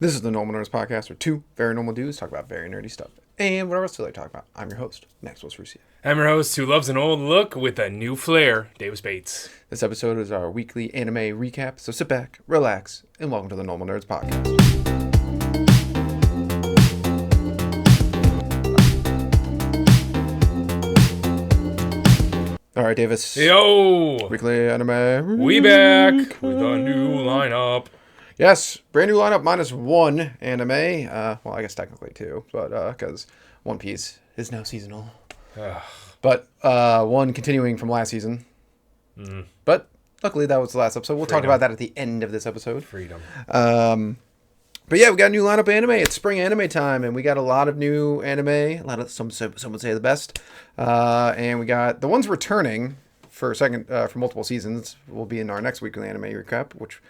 This is the Normal Nerds Podcast, where two very normal dudes talk about very nerdy stuff and whatever else they like to talk about. I'm your host, Maxwell Rusia. I'm your host who loves an old look with a new flair, Davis Bates. This episode is our weekly anime recap, so sit back, relax, and welcome to the Normal Nerds Podcast. All right, Davis. Yo! Weekly anime. We back with a new lineup. Yes, brand new lineup minus one anime. Well, I guess technically two, but because One Piece is now seasonal. Ugh. But one continuing from last season. But luckily that was the last episode. We'll talk about that at the end of this episode. Freedom. But yeah, we got a new lineup of anime. It's spring anime time, and we got a lot of new anime. A lot of some would say the best. And we got the ones returning for for multiple seasons. Will be in our next weekly anime recap, which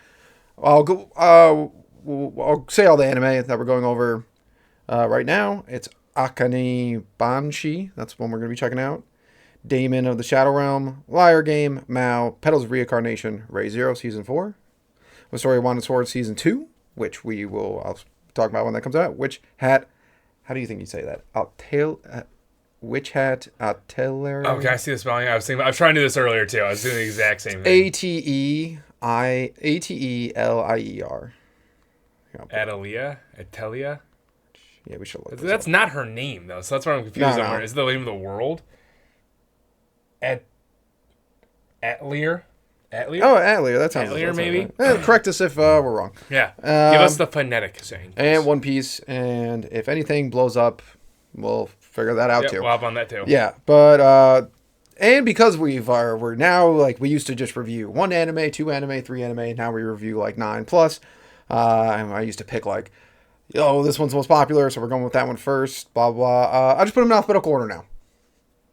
I'll go. I'll say all the anime that we're going over right now. It's Akane Banshi. That's one we're going to be checking out. Daemon of the Shadow Realm, Liar Game, Mao, Petals of Reincarnation, Ray Zero Season 4, The Story of Wand and Sword Season 2, which I'll talk about when that comes out. Witch Hat, how do you think you say that? Witch Hat Atelier. Oh, can I see the spelling? I was trying to do this earlier too. I was doing the exact same thing. Atelier. Atelier? Yeah, we should look this That's up. not her name though, so that's why I'm confused No, on no. her. Is it the name of the world? Atelier? Atelier? Oh, Atelier. That sounds Atelier, that sounds maybe? right. Correct us if we're wrong. Yeah. Give us the phonetic saying. And One Piece, and if anything blows up, we'll figure that out Yeah, too. we'll hop on that too. Yeah, but and because we're now like we used to just review one anime, two anime, three anime. Now we review like 9 plus. And I used to pick like, this one's the most popular, so we're going with that one first. Blah blah. I just put them in alphabetical order now.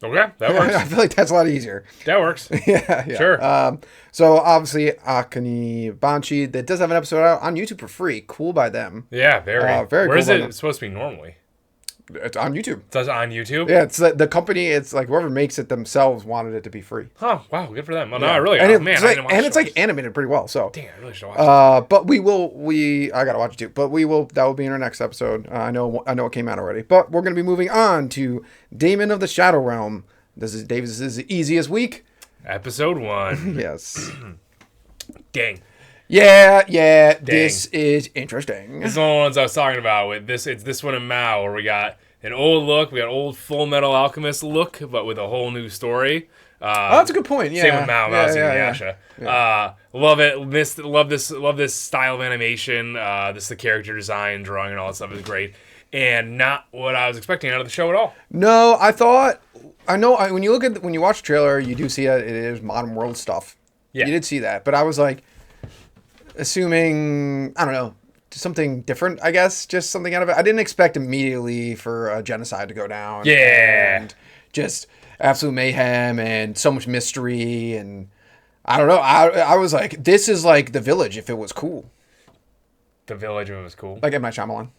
Okay, that works. I feel like that's a lot easier. That works. Yeah. Sure. So obviously Akane Banshi that does have an episode out on YouTube for free. Cool by them. Yeah, very. Very Where cool is by it them. supposed to be normally? It's on YouTube. So it's on YouTube? Yeah, it's the company. It's like whoever makes it themselves wanted it to be free. Oh, wow, good for them. Well, no, Yeah. I really, and oh, it's man, I like, didn't watch and it's those. like animated pretty well. So, Dang, I really should watch it. but I gotta watch it too. But that will be in our next episode. I know it came out already. But we're gonna be moving on to Daemon of the Shadow Realm. This is Davis's easiest week. Episode 1. Yes. Dang. Yeah. This is interesting. This is one of the ones I was talking about. It's this one in Mao, where we got an old look. We got old Full Metal Alchemist look, but with a whole new story. That's a good point. Yeah. Same with Mao. Mao's yeah. Inuyasha. Love it. Love this style of animation. The character design, drawing, and all that stuff is great. And not what I was expecting out of the show at all. No, when you watch the trailer, you do see that it is modern world stuff. Yeah. You did see that, but I was like, assuming, I don't know, something different, I guess, just something out of it. I didn't expect immediately for a genocide to go down. Yeah. And just absolute mayhem and so much mystery. And I don't know. I was like, this is like The Village if it was cool. The Village was cool. Like M. Night Shyamalan.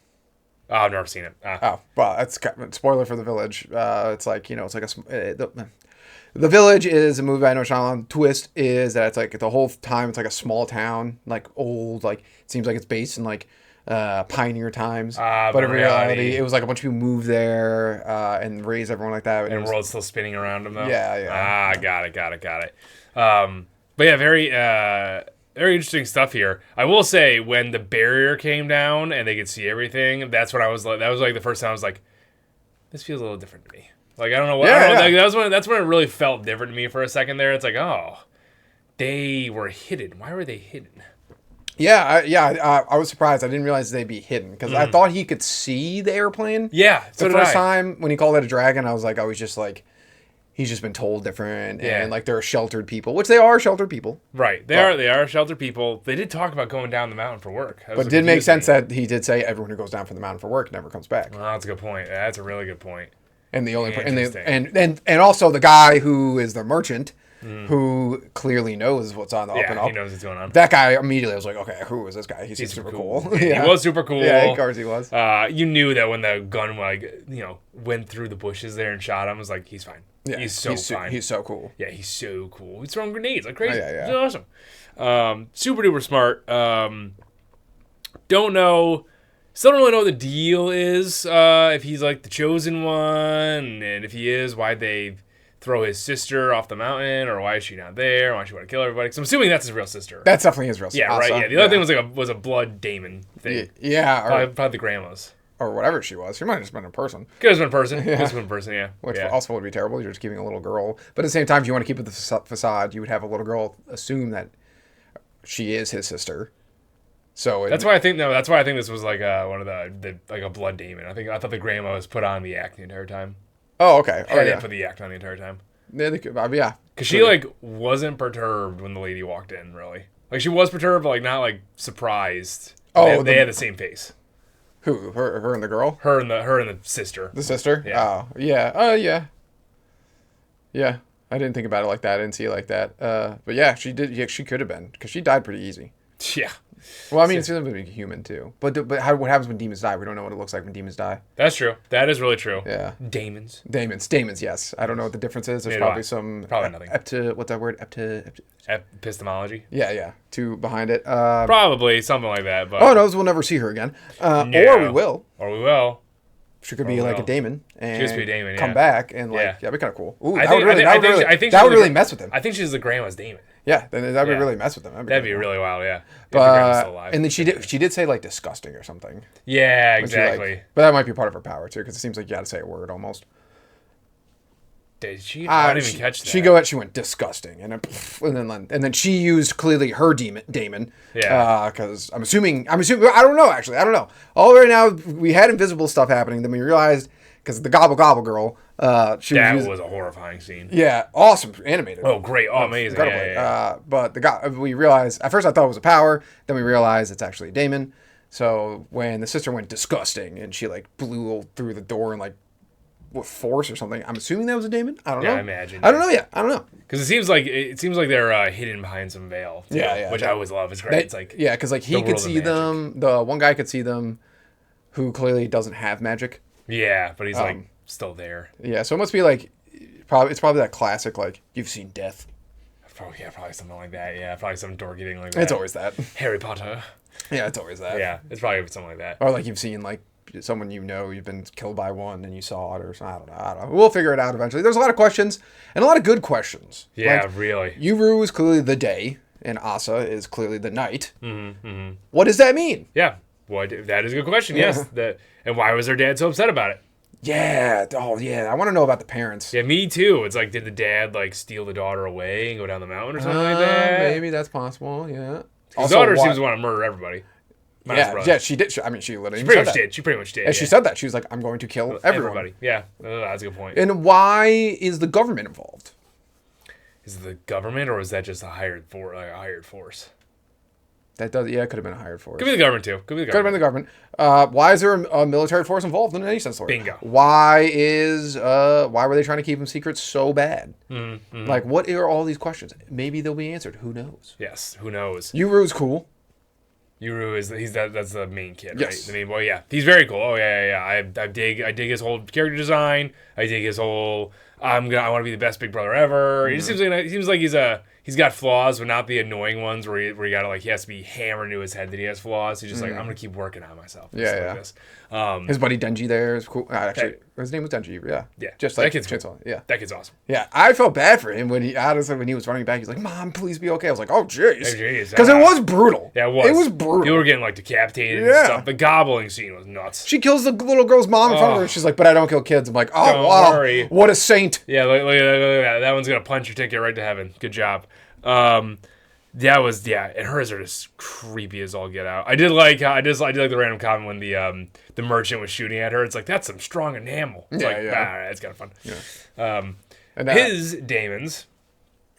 Oh, I've never seen it. Oh, well, that's spoiler for The Village. It's like, it's like The Village is a movie by M. Night Shyamalan. Twist is that it's like the whole time it's like a small town, like old, like it seems like it's based in like pioneer times. But in reality, it was like a bunch of people moved there and raised everyone like that. And the world's still spinning around them, though? Yeah. Got it. But yeah, very interesting stuff here. I will say, when the barrier came down and they could see everything, that's when that was like the first time I was like, this feels a little different to me. Like, I don't know what. Like, that's when it really felt different to me for a second there. It's like, oh, they were hidden. Why were they hidden? I was surprised. I didn't realize they'd be hidden because I thought he could see the airplane. Yeah, The first time when he called it a dragon, I was like, he's just been told different, and like they're sheltered people, which they are sheltered people. Right, they are sheltered people. They did talk about going down the mountain for work, But it did make sense that he did say everyone who goes down from the mountain for work never comes back. Well, that's a good point. That's a really good point. And the only and also the guy who is the merchant, who clearly knows what's on the up and up. He knows what's going on. That guy immediately was like, okay, who is this guy? He's super cool. Yeah. He was super cool. Yeah, of course he was. You knew that when the gun went through the bushes there and shot him, I was like, he's fine. Yeah, he's fine. He's so cool. Yeah, he's so cool. He's throwing grenades like crazy. Yeah. He's awesome. Super duper smart. Don't know Still don't really know what the deal is. If he's like the chosen one, and if he is, why'd they throw his sister off the mountain, or why is she not there? Why does she want to kill everybody? Because I'm assuming that's his real sister. That's definitely his real sister. Yeah, right. Yeah. The other thing was a blood Damon thing. Yeah, Probably the grandma's. Or whatever she was. She might have just been a person. Could have been a person. Could have been a person. Yeah. Which also would be terrible. You're just keeping a little girl. But at the same time, if you want to keep it the facade, you would have a little girl assume that she is his sister. So that's why I think this was like one of the like a blood Damon. I thought the grandma was put on the act the entire time. Oh, okay. Oh, yeah. Put the act on the entire time. Yeah, they could, yeah. Because she like wasn't perturbed when the lady walked in. Really, like she was perturbed, but like not like surprised. Oh, they had the same face. Who? Her and the girl? Her and the sister. The sister? Yeah. Oh, yeah. Yeah. Yeah. I didn't think about it like that. I didn't see it like that. But yeah, she did. Yeah, she could have been because she died pretty easy. Yeah. Well, I mean, it's going to be human too. But what happens when demons die? We don't know what it looks like when demons die. That's true. That is really true. Yeah. Demons. Yes. I don't know what the difference is. There's probably nothing. What's that word? Epistemology. Yeah. Behind it. Probably something like that. But we'll never see her again. Or we will. She could be like a daemon and come back and that'd be kind of cool. Ooh, that would really mess with him. I think she's the grandma's daemon. Yeah, then that would really mess with him. That'd be really wild, yeah. But and then she did say like disgusting or something. Yeah, exactly. But that might be part of her power too, because it seems like you got to say a word almost. Did she? I didn't even catch that. She went disgusting, and then she used clearly her daemon. Yeah. Because I'm assuming. I don't know actually. I don't know. All right now we had invisible stuff happening. Then we realized because the gobble girl. Was a horrifying scene. Yeah, awesome, animated. Oh, great! Oh, amazing. Yeah. But we realized at first I thought it was a power. Then we realized it's actually a daemon. So when the sister went disgusting and she like blew through the door and like. With force or something. I'm assuming that was a daemon. I don't know. I imagine. I don't know yet. I don't know. Because it seems like they're hidden behind some veil. Too, which I always love. It's great. It's like because like he could see them. The one guy could see them, who clearly doesn't have magic. Yeah, but he's like still there. Yeah, so it must be like it's probably that classic like you've seen death. Probably something like that. Yeah, probably some dorky thing like that. It's always that. Harry Potter. Yeah, it's always that. Yeah, it's probably something like that. Or like you've seen like. Someone you've been killed by one and you saw it or something. I don't know. We'll figure it out eventually. There's a lot of questions and a lot of good questions. Yeah, like, really. Yuru is clearly the day and Asa is clearly the night. Mm-hmm. What does that mean? Yeah, that is a good question. Yes, and why was their dad so upset about it? Yeah. Oh, yeah. I want to know about the parents. Yeah, me too. It's like, did the dad like steal the daughter away and go down the mountain or something like that? Maybe that's possible. Yeah. His daughter seems to want to murder everybody. She did. She literally She pretty much did. And she said that. She was like, I'm going to kill everyone. Everybody. Yeah, that's a good point. And why is the government involved? Is it the government or is that just a hired force? That does, it could have been a hired force. Could be the government too. Could have been the government. Why is there a military force involved in any sense story? Bingo. Why were they trying to keep him secret so bad? Mm-hmm. Like, what are all these questions? Maybe they'll be answered. Who knows? Yes, who knows? Yuru's cool. Yuru that's the main kid, right? Yes. The main boy, yeah. He's very cool. Oh yeah. I dig his whole character design. I dig his whole I want to be the best big brother ever. Mm-hmm. He seems like he's got flaws, but not the annoying ones where he gotta like he has to be hammered into his head that he has flaws. He's just like, I'm gonna keep working on myself. Yeah. Like this. His buddy Denji there is cool. Actually, his name was Denji. Yeah. Yeah. Just like that kid's Chainsaw. Cool. Yeah. That kid's awesome. Yeah. I felt bad for him when he was running back. He's like, "Mom, please be okay." I was like, "Oh, jeez." Because it was brutal. Yeah, it was. It was brutal. You were getting like decapitated and stuff. The gobbling scene was nuts. She kills the little girl's mom in front of her. She's like, "But I don't kill kids." I'm like, "Oh, don't wow. worry. What a saint." Yeah, look at that. That one's gonna punch your ticket right to heaven. Good job. And hers are just creepy as all get out. I did like the random comment when the merchant was shooting at her. It's like, that's some strong enamel. It's it's kind of fun. Yeah. And his daemons,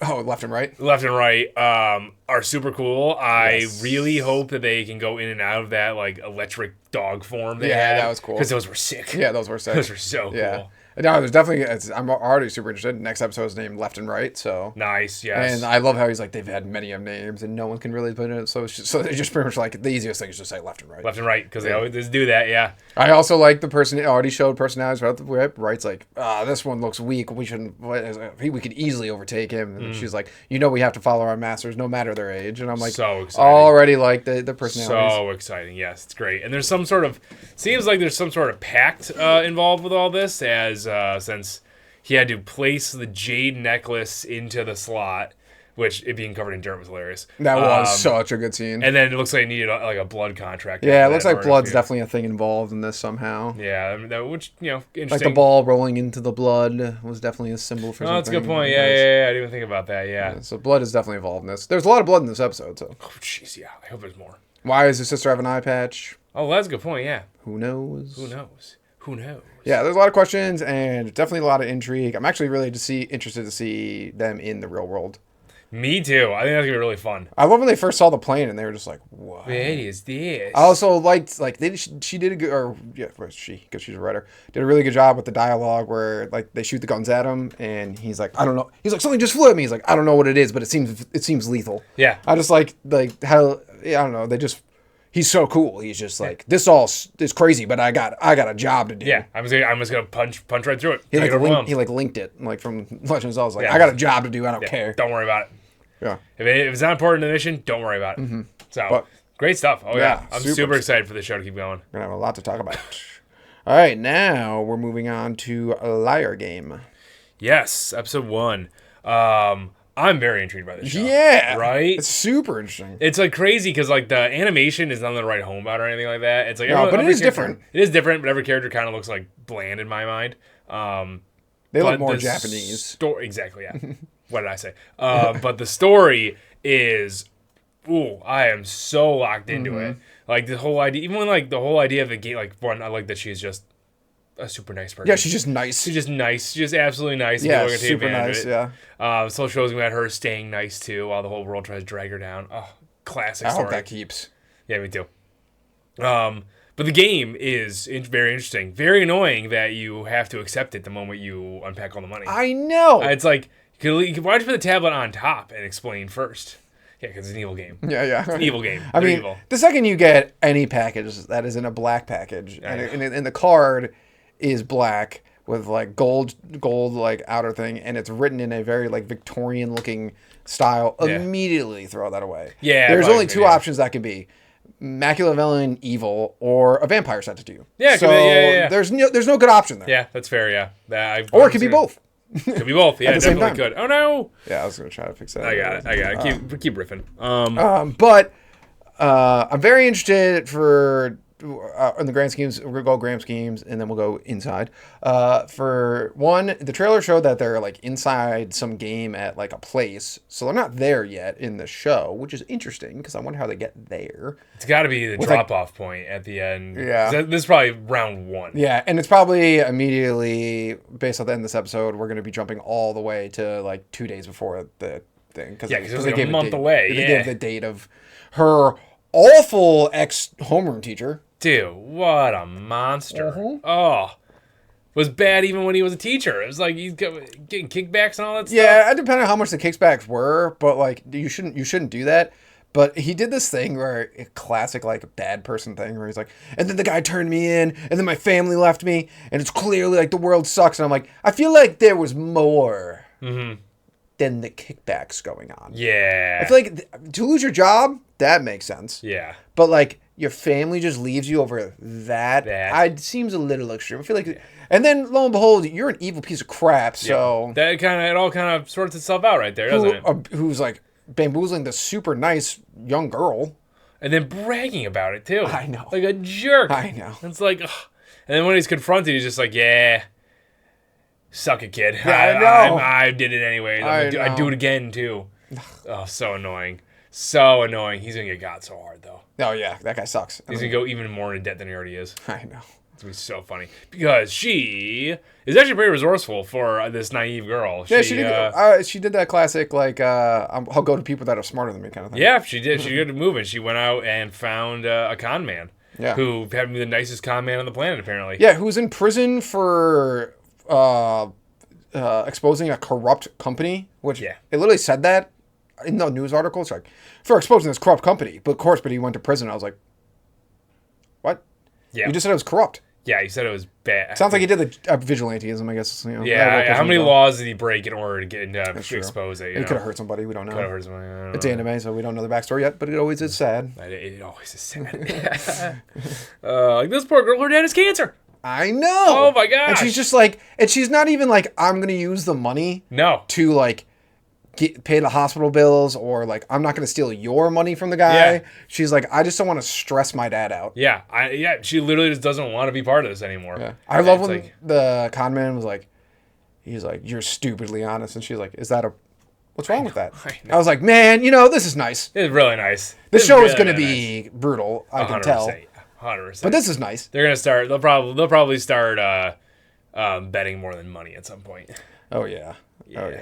left and right, are super cool. I really hope that they can go in and out of that like electric dog form. That was cool because those were sick. Yeah, those were sick. Those were so cool. No, there's definitely. I'm already super interested. Next episode is named Left and Right. So nice, yes. And I love how he's like they've had many names and no one can really put it. So they just pretty much like the easiest thing is just say Left and Right. Left and Right because they always just do that. Yeah. I also like the person already showed personalities right at the whip. Right's like, this one looks weak. We shouldn't. We could easily overtake him. And she's like, we have to follow our masters no matter their age, and I'm like, so exciting. already like the personalities. So exciting. Yes, it's great. And there's some sort of seems like there's some sort of pact involved with all this, as since he had to place the jade necklace into the slot, which it being covered in dirt was hilarious. That was such a good scene. And then it looks like it needed like a blood contract. Yeah, it looks like blood's definitely a thing involved in this somehow. Yeah, I mean, which interesting. Like the ball rolling into the blood was definitely a symbol for something. Oh, that's a good point. Yeah, I didn't even think about that. Yeah. So blood is definitely involved in this. There's a lot of blood in this episode, so. Oh, jeez, yeah. I hope there's more. Why does his sister have an eye patch? Oh, that's a good point. Yeah. Who knows? Who knows? Who knows? Yeah, there's a lot of questions and definitely a lot of intrigue. I'm actually really interested to see them in the real world. Me too. I think that's gonna be really fun. I love when they first saw the plane and they were just like, "What is this?" I also liked she did a good, or yeah, because she's a writer, did a really good job with the dialogue where like they shoot the guns at him and he's like, I don't know. He's like, something just flew at me. He's like, I don't know what it is, but it seems lethal. Yeah. I just like how I don't know. He's so cool. He's just like, this all is crazy, but I got a job to do. Yeah, I'm just gonna punch right through it. He linked it like from Legends. I was like, I got a job to do. I don't care. Don't worry about it. Yeah. If it's not important to the mission, don't worry about it. Mm-hmm. So great stuff. Oh yeah, I'm super excited for the show to keep going. We're gonna have a lot to talk about. All right, now we're moving on to a Liar Game. Yes, episode 1. I'm very intrigued by this show. Yeah. Right? It's super interesting. It's like crazy because like the animation is nothing to write home about or anything like that. It's like no, but it is different. It is different, but every character kind of looks like bland in my mind. They look more Japanese. Exactly, yeah. What did I say? But the story is, I am so locked into it. Like the whole idea, even when like the whole idea of the game, like one, I like that she's just a super nice person. Yeah, she's just nice. She's just nice. She's just absolutely nice. Yeah, super nice. Yeah. So it shows me about her staying nice too, while the whole world tries to drag her down. Oh, classic story. I hope that keeps. Yeah, me too. But the game is very interesting. Very annoying that you have to accept it the moment you unpack all the money. I know. It's like, why don't you put the tablet on top and explain first? Yeah, because it's an evil game. Yeah. It's an evil game. I mean, evil. The second you get any package that is in a black package, and the card is black with like gold like outer thing, and it's written in a very like Victorian looking style, immediately throw that away. Yeah. There's only two options that could be. Machiavellian evil or a vampire sent it to you. Yeah, so there's no good option there. Yeah, that's fair. Yeah, or it could be both. Could be both. Yeah, At the same definitely time. could. Oh no. Yeah, I was gonna try to fix that. I got it. Keep riffing. But I'm very interested for. In the grand schemes, we're gonna go grand schemes, and then we'll go inside. For one, the trailer showed that they're like inside some game at like a place, so they're not there yet in the show, which is interesting because I wonder how they get there. It's got to be the drop-off point at the end. Yeah, this is probably round 1. Yeah, and it's probably immediately based on the end of this episode. We're gonna be jumping all the way to like 2 days before the thing because it's like a month away. They gave the date of her awful ex-homeroom teacher. Dude, what a monster. Oh. Was bad even when he was a teacher. It was like he's getting kickbacks and all that stuff. Yeah, it depends on how much the kickbacks were, but like you shouldn't do that. But he did this thing where a classic like bad person thing where he's like, and then the guy turned me in, and then my family left me, and it's clearly like the world sucks. And I'm like, I feel like there was more than the kickbacks going on. Yeah. I feel like to lose your job, that makes sense. Yeah. But like your family just leaves you over that. It seems a little extreme. I feel like, and then lo and behold, you're an evil piece of crap. So that it all kind of sorts itself out right there, doesn't it? Who's like bamboozling the super nice young girl, and then bragging about it too. I know, like a jerk. I know. It's like, ugh. And then when he's confronted, he's just like, yeah. Suck it, kid. Yeah, I know. I did it anyway. I'd do it again, too. Oh, so annoying. So annoying. He's going to get got so hard, though. Oh, yeah. That guy sucks. He's going to go even more into debt than he already is. I know. It's going to be so funny. Because she is actually pretty resourceful for this naive girl. Yeah, she did that classic, like, I'll go to people that are smarter than me kind of thing. Yeah, she did. She did a move, and she went out and found a con man. Yeah. Who happened to be the nicest con man on the planet, apparently. Yeah, who's in prison for exposing a corrupt company, which it literally said that in the news article. It's like, for exposing this corrupt company. But of course, he went to prison. I was like, what? Yeah. You just said it was corrupt. Yeah, he said it was bad. Sounds like he did the vigilantism, I guess. You know, Yeah, how many laws did he break in order to get to expose it? He could have hurt somebody. We don't know. Could have hurt somebody. I don't It's know. anime, so we don't know the backstory yet, but it always is sad. It always is sad. Like this poor girl, her dad has cancer. I know. Oh my gosh. And she's just like, and she's not even like, I'm going to use the money to like pay the hospital bills, or like, I'm not going to steal your money from the guy. Yeah. She's like, I just don't want to stress my dad out. Yeah, she literally just doesn't want to be part of this anymore. Yeah. I love when the con man was like, he's like, you're stupidly honest. And she's like, what's wrong with that? I was like, man, this is nice. It's really nice. This show is going to be brutal. I can tell. 100%. But this is nice. They're gonna start. They'll probably start betting more than money at some point. Oh yeah.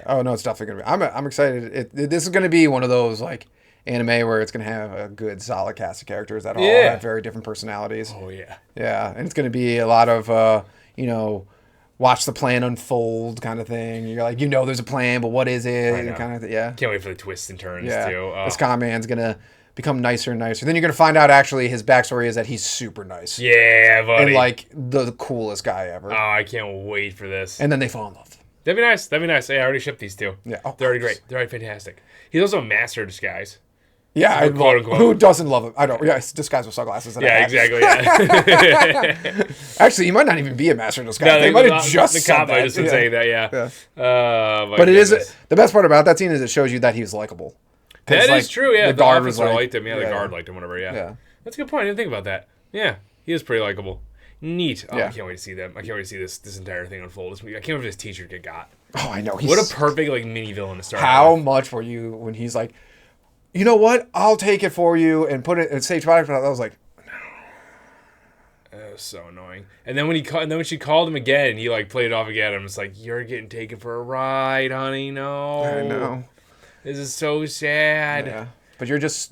Oh no, it's definitely gonna be. I'm excited. This is gonna be one of those like anime where it's gonna have a good solid cast of characters that all have very different personalities. Oh yeah. Yeah, and it's gonna be a lot of watch the plan unfold kind of thing. You're like, there's a plan, but what is it? Kind of yeah. Can't wait for the twists and turns too. This con man's gonna become nicer and nicer. Then you're gonna find out actually his backstory is that he's super nice. Yeah, buddy. And like the coolest guy ever. Oh, I can't wait for this. And then they fall in love. That'd be nice. Hey, I already shipped these two. Yeah. They're already great. They're already fantastic. He's also a master of disguise. Yeah, who doesn't love him? I don't. Yeah, it's disguised with sunglasses. Yeah, exactly. Yeah. Actually, he might not even be a master of disguise. They might have just the said cop that. might have been saying that. Yeah. But it is the best part about that scene is it shows you that he was likable. That is true. Yeah, the guard was liked him. Yeah, the guard liked him. Whatever. Yeah. That's a good point. I didn't think about that. Yeah, he is pretty likable. Neat. Oh, I can't wait to see them. I can't wait to see this entire thing unfold this week. I can't wait for this teacher get got. Oh, I know. What a perfect like mini villain to start. How much were you when he's like, you know what? I'll take it for you and put it in Sage product. I was like, no. That was so annoying. And then when she called him again, he like played it off again. I'm just like, you're getting taken for a ride, honey. No. I know. This is so sad. Yeah. But you're just,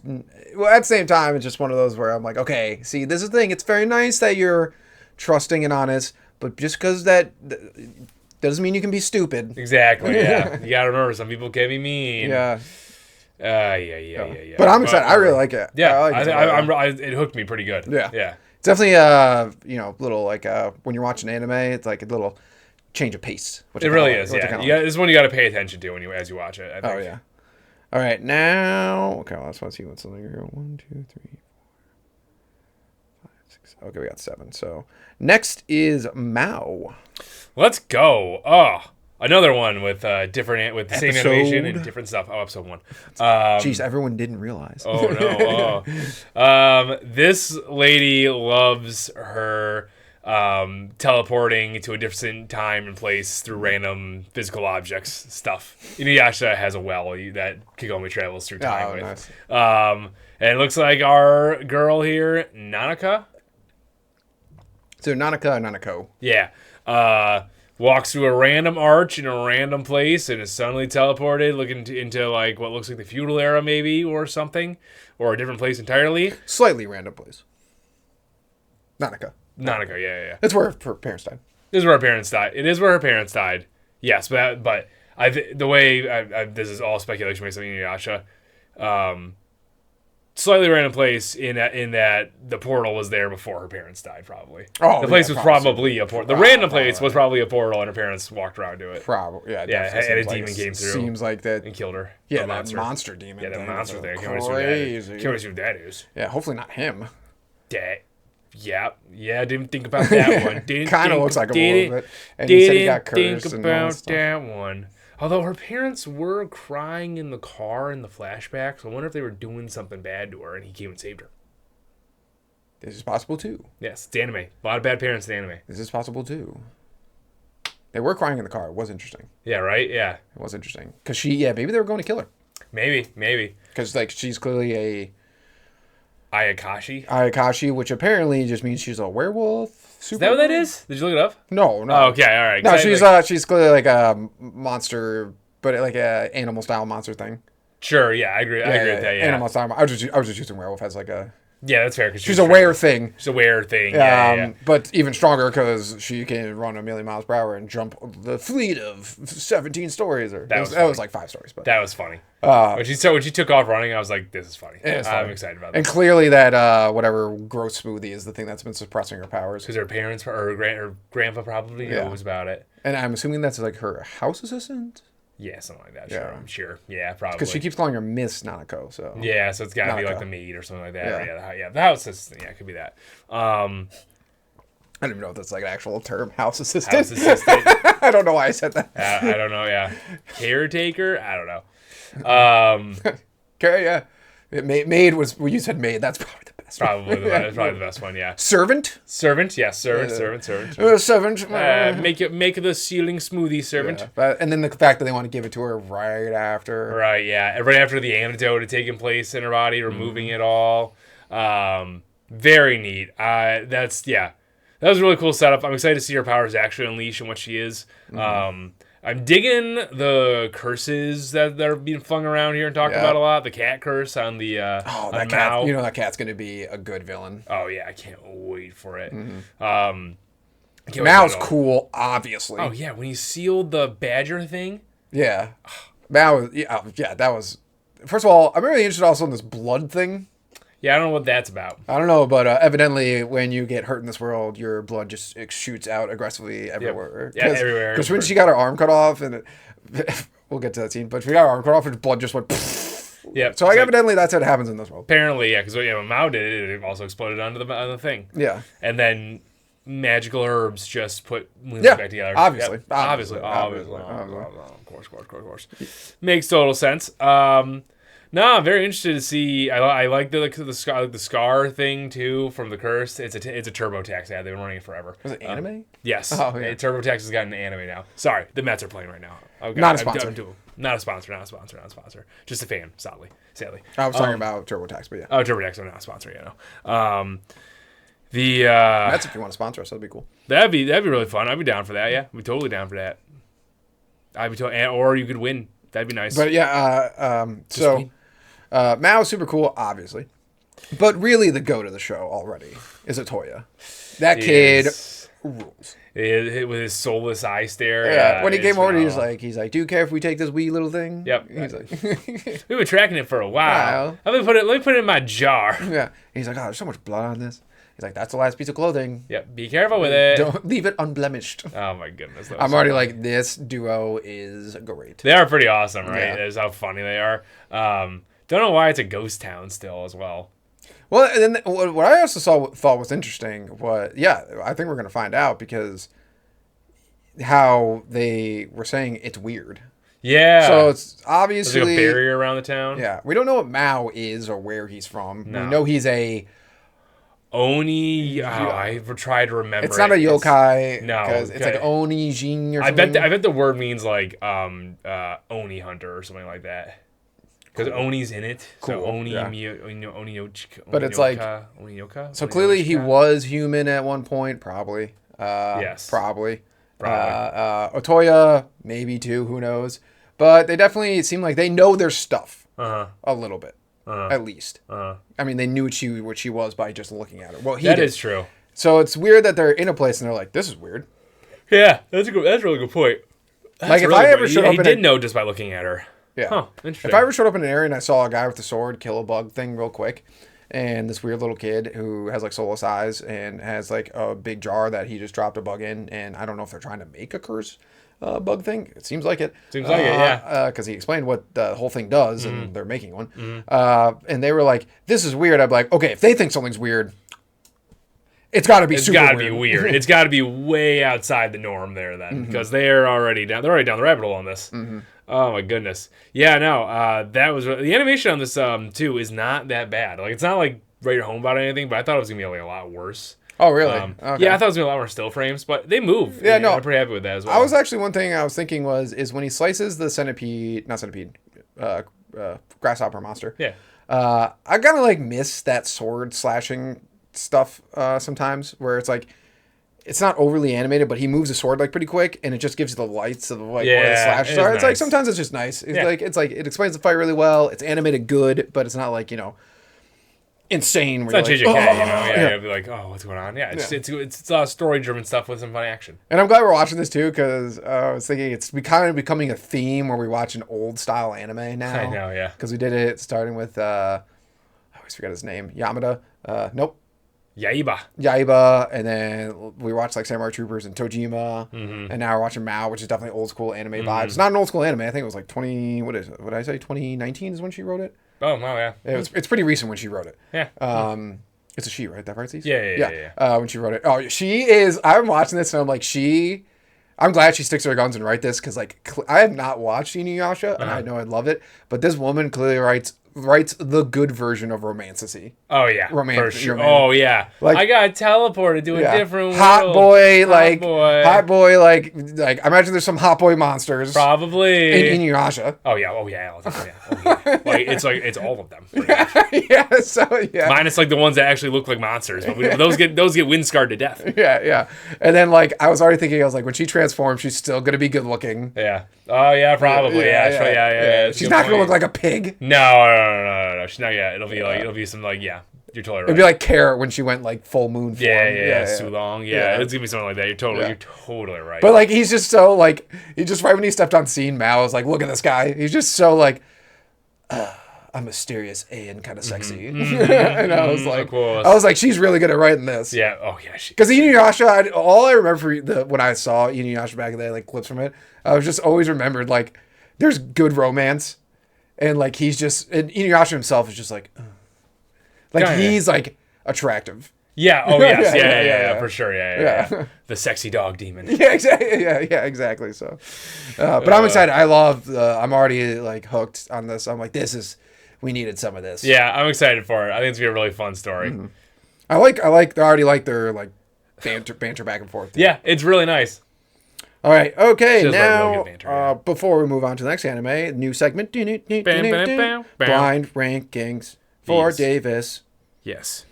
well, at the same time, it's just one of those where I'm like, okay, see, this is the thing. It's very nice that you're trusting and honest, but just because that doesn't mean you can be stupid. Exactly, yeah. You gotta remember, some people can be mean. Yeah. Yeah. But I'm excited. I really like it. Yeah, I like it. it hooked me pretty good. Yeah. Yeah. It's definitely, little, like, when you're watching anime, it's like a little change of pace. It really is, yeah. This is one you gotta pay attention to as you watch it, I think. Oh, yeah. All right, now, okay, let's see what's something here. 1, 2, 3, 4, 5, 6. Okay, we got 7. So next is Mao. Let's go. Oh, another one with the same animation and different stuff. Oh, episode 1. Jeez, everyone didn't realize. Oh no. This lady loves her teleporting to a different time and place through random physical objects stuff. Inuyasha has a well that Kagome travels through time with. Nice. And it looks like our girl here, Nanaka. So Nanaka or Nanako? Yeah. Walks through a random arch in a random place and is suddenly teleported, looking into like what looks like the feudal era maybe or something, or a different place entirely. Slightly random place. Nanaka, yeah. That's where her parents died. This is where her parents died. It is where her parents died. Yes, but the way this is all speculation based on Inuyasha. Slightly random place in that the portal was there before her parents died. Probably. Oh, the place was probably a portal. The random place was probably a portal, and her parents walked around to it. Probably, yeah. And a demon came through. Seems like that and killed her. Yeah, that monster demon. Yeah, that monster thing. Crazy. Can't wait to see what that is. Yeah, hopefully not him. Yeah. Didn't think about that one. Kind of looks like him a little bit. And he said he got cursed. Think about that one. Although her parents were crying in the car in the flashback, so I wonder if they were doing something bad to her and he came and saved her. This is possible too. Yes, it's anime. A lot of bad parents in anime. This is possible too. They were crying in the car. It was interesting. Yeah, right? Yeah. It was interesting. Because maybe they were going to kill her. Maybe. Because, like, she's clearly a... Ayakashi, which apparently just means she's a werewolf. Is that what that is? Did you look it up? No. Oh, okay, all right. No, she's clearly like a monster, but like a animal style monster thing. Sure, yeah, I agree with that. Yeah. Animal style. I was just using werewolf as like a Yeah, that's fair. Cause She's a rare thing. She's a rare thing. Yeah. But even stronger because she can run 1,000,000 miles per hour and jump the fleet of 17 stories. That was like 5 stories. But that was funny. When she took off running, I was like, this is funny. I'm excited about that. And clearly that whatever gross smoothie is the thing that's been suppressing her powers. Because her parents or her grandpa probably knows about it. And I'm assuming that's like her house assistant? Yeah, something like that. Sure, I'm sure. Yeah, probably. Because she keeps calling her Miss Nanako, so... Yeah, so it's got to be like the maid or something like that. Yeah. Yeah, the house assistant. Yeah, it could be that. I don't even know if that's like an actual term, house assistant. House assistant. I don't know why I said that. I don't know, yeah. Caretaker? I don't know. Okay, yeah. Maid was... Well, you said maid. That's probably the best probably the best one, yeah. Servant? Servant, yes. Servant. Servant. Make the ceiling smoothie, servant. Yeah. And then the fact that they want to give it to her right after. Right, yeah. Right after the antidote had taken place in her body, removing it all. Very neat. That was a really cool setup. I'm excited to see her powers actually unleash and what she is. I'm digging the curses that are being flung around here and talked about a lot. The cat curse on the that on cat. Mao. You know that cat's going to be a good villain. Oh yeah, I can't wait for it. Mao's cool, obviously. Oh yeah, when he sealed the badger thing. Yeah, Mao. Yeah, that was. First of all, I'm really interested also in this blood thing. Yeah, I don't know what that's about. I don't know, but evidently when you get hurt in this world, your blood just shoots out aggressively everywhere. Yeah, everywhere. Because when she got her arm cut off, and we'll get to that scene, but she got her arm cut off, and blood just went... Yeah. So evidently that's what happens in this world. Apparently, yeah, because when Mao did it, it also exploded onto the thing. Yeah. And then magical herbs just put back together. Obviously. Yep. Obviously. Of course. Makes total sense. No, I'm very interested to see. I like the scar thing too from the curse. It's a TurboTax ad. They've been running it forever. Was it anime? Yes. Oh, yeah. TurboTax has got an anime now. Sorry, the Mets are playing right now. Okay, not a sponsor. Not a sponsor. Just a fan. Sadly. I was talking about TurboTax, but yeah. Oh, TurboTax are not a sponsor. Yeah. No. That's if you want to sponsor us. That'd be cool. That'd be really fun. I'd be down for that. Yeah, I'd be totally down for that. Or you could win. That'd be nice. But yeah, so Mao's super cool, obviously. But really the goat of the show already is Otoya. That kid rules. With his soulless eye stare. Yeah. When he came over, he's like, do you care if we take this wee little thing? Yep. He's like, we've been tracking it for a while. Let me put it in my jar. Yeah. He's like, oh, there's so much blood on this. He's like, that's the last piece of clothing. Yep. Be careful with it. Don't leave it unblemished. Oh my goodness. I'm already like, this duo is great. They are pretty awesome, right? Yeah. That's how funny they are. Don't know why it's a ghost town still as well. Well, and then what I also thought was interesting was, I think we're going to find out because how they were saying it's weird. Yeah. So it's obviously... There's like a barrier around the town. Yeah. We don't know what Mao is or where he's from. No. We know he's a... Oni... I tried to remember. It's not a yokai. No. Because it's like Oni Jin or something. I bet the word means like Oni hunter or something like that. Because Oni's in it. Cool. So Oni, yeah. but it's like... Onioka? So clearly he was human at one point, probably. Yes. Probably. Otoya, maybe too, who knows. But they definitely seem like they know their stuff. A little bit. At least. I mean, they knew what she was by just looking at her. Well, that is true. So it's weird that they're in a place and they're like, this is weird. Yeah, that's a really good point. Like if I ever showed up he did know just by looking at her. Yeah. Huh, interesting. If I ever showed up in an area and I saw a guy with a sword kill a bug thing real quick, and this weird little kid who has like soulless eyes and has like a big jar that he just dropped a bug in, and I don't know if they're trying to make a curse bug thing. It seems like it. Seems like it, yeah. Because he explained what the whole thing does, and they're making one. And they were like, "This is weird." I'd be like, "Okay, if they think something's weird, it's got to be super weird." It's got to be weird. It's got to be way outside the norm there then, because they're already down. They're already down the rabbit hole on this. Oh my goodness. Yeah, no. That was the animation on this too is not that bad. Like it's not like right at home about anything, but I thought it was gonna be like a lot worse. Oh really? Okay. Yeah, I thought it was gonna be a lot more still frames, but they move. Yeah, no, I'm pretty happy with that as well. I was actually one thing I was thinking is when he slices the grasshopper monster. Yeah. I kind of like miss that sword slashing stuff sometimes, where it's like it's not overly animated, but he moves the sword like pretty quick, and it just gives you the lights of like where the slashes are. It's like sometimes it's just nice. It's like it explains the fight really well. It's animated good, but it's not like insane. It's Where not you're JJK, like, you know? "Oh!" Yeah, you'll be like, oh, what's going on? Yeah, it's story-driven stuff with some fun action. And I'm glad we're watching this too, because I was thinking it's kind of becoming a theme where we watch an old style anime now. I know, yeah. Because we did it starting with I always forget his name, Yamada. Nope. Yaiba. Yaiba, and then we watched like Samurai Troopers and Tojima, Mm-hmm. and now we're watching Mao, which is definitely old school anime vibes. It's not an old school anime. I think it was like 20. What is it? What did I say? 2019 is when she wrote it. Oh, wow, yeah. It's pretty recent when she wrote it. Yeah. It's a she, right? That right, Cece? Yeah. When she wrote it. Oh, she is. I'm watching this and I'm like, I'm glad she sticks to her guns and write this because like I have not watched Inuyasha and I know I'd love it, but this woman clearly writes the good version of romantasy. Oh yeah, For sure. Oh yeah, like I got teleported to a different hot world. boy, Hot boy, like I imagine there's some hot boy monsters probably in Inuyasha. Oh yeah, like it's all of them. Pretty much. Yeah. Minus like the ones that actually look like monsters, but those get wind scarred to death. Yeah. And then like I was already thinking, I was like, when she transforms, she's still gonna be good looking. Yeah. Oh yeah, probably. Yeah. She's not gonna look like a pig. No. She's not yet. It'll be some like you're totally right. It'd be like Carrot when she went like full moon form. Yeah. Sulong. Yeah, it's gonna be something like that. You're totally right. But like he's just so like right when he stepped on scene, Mao was like, look at this guy. He's just so like I'm mysterious and kind of sexy. And I was like, she's really good at writing this. Yeah. Oh yeah. Because Inuyasha, all I remember when I saw Inuyasha back in the day, like clips from it, I was just always remembered like there's good romance. And like and Inuyasha himself is just like he's like attractive. Yeah. Oh yes. Yeah. For sure. Yeah. The sexy dog demon. Yeah. Exactly. Yeah. Exactly. So, but I'm excited. I'm already like hooked on this. I'm like, we needed some of this. Yeah, I'm excited for it. I think it's gonna be a really fun story. Mm-hmm. I already like their like banter back and forth. Yeah, it's really nice. All right. Okay. Really Now, good banter, yeah. Before we move on to the next anime, new segment. Blind rankings for Yes. Davis. Yes.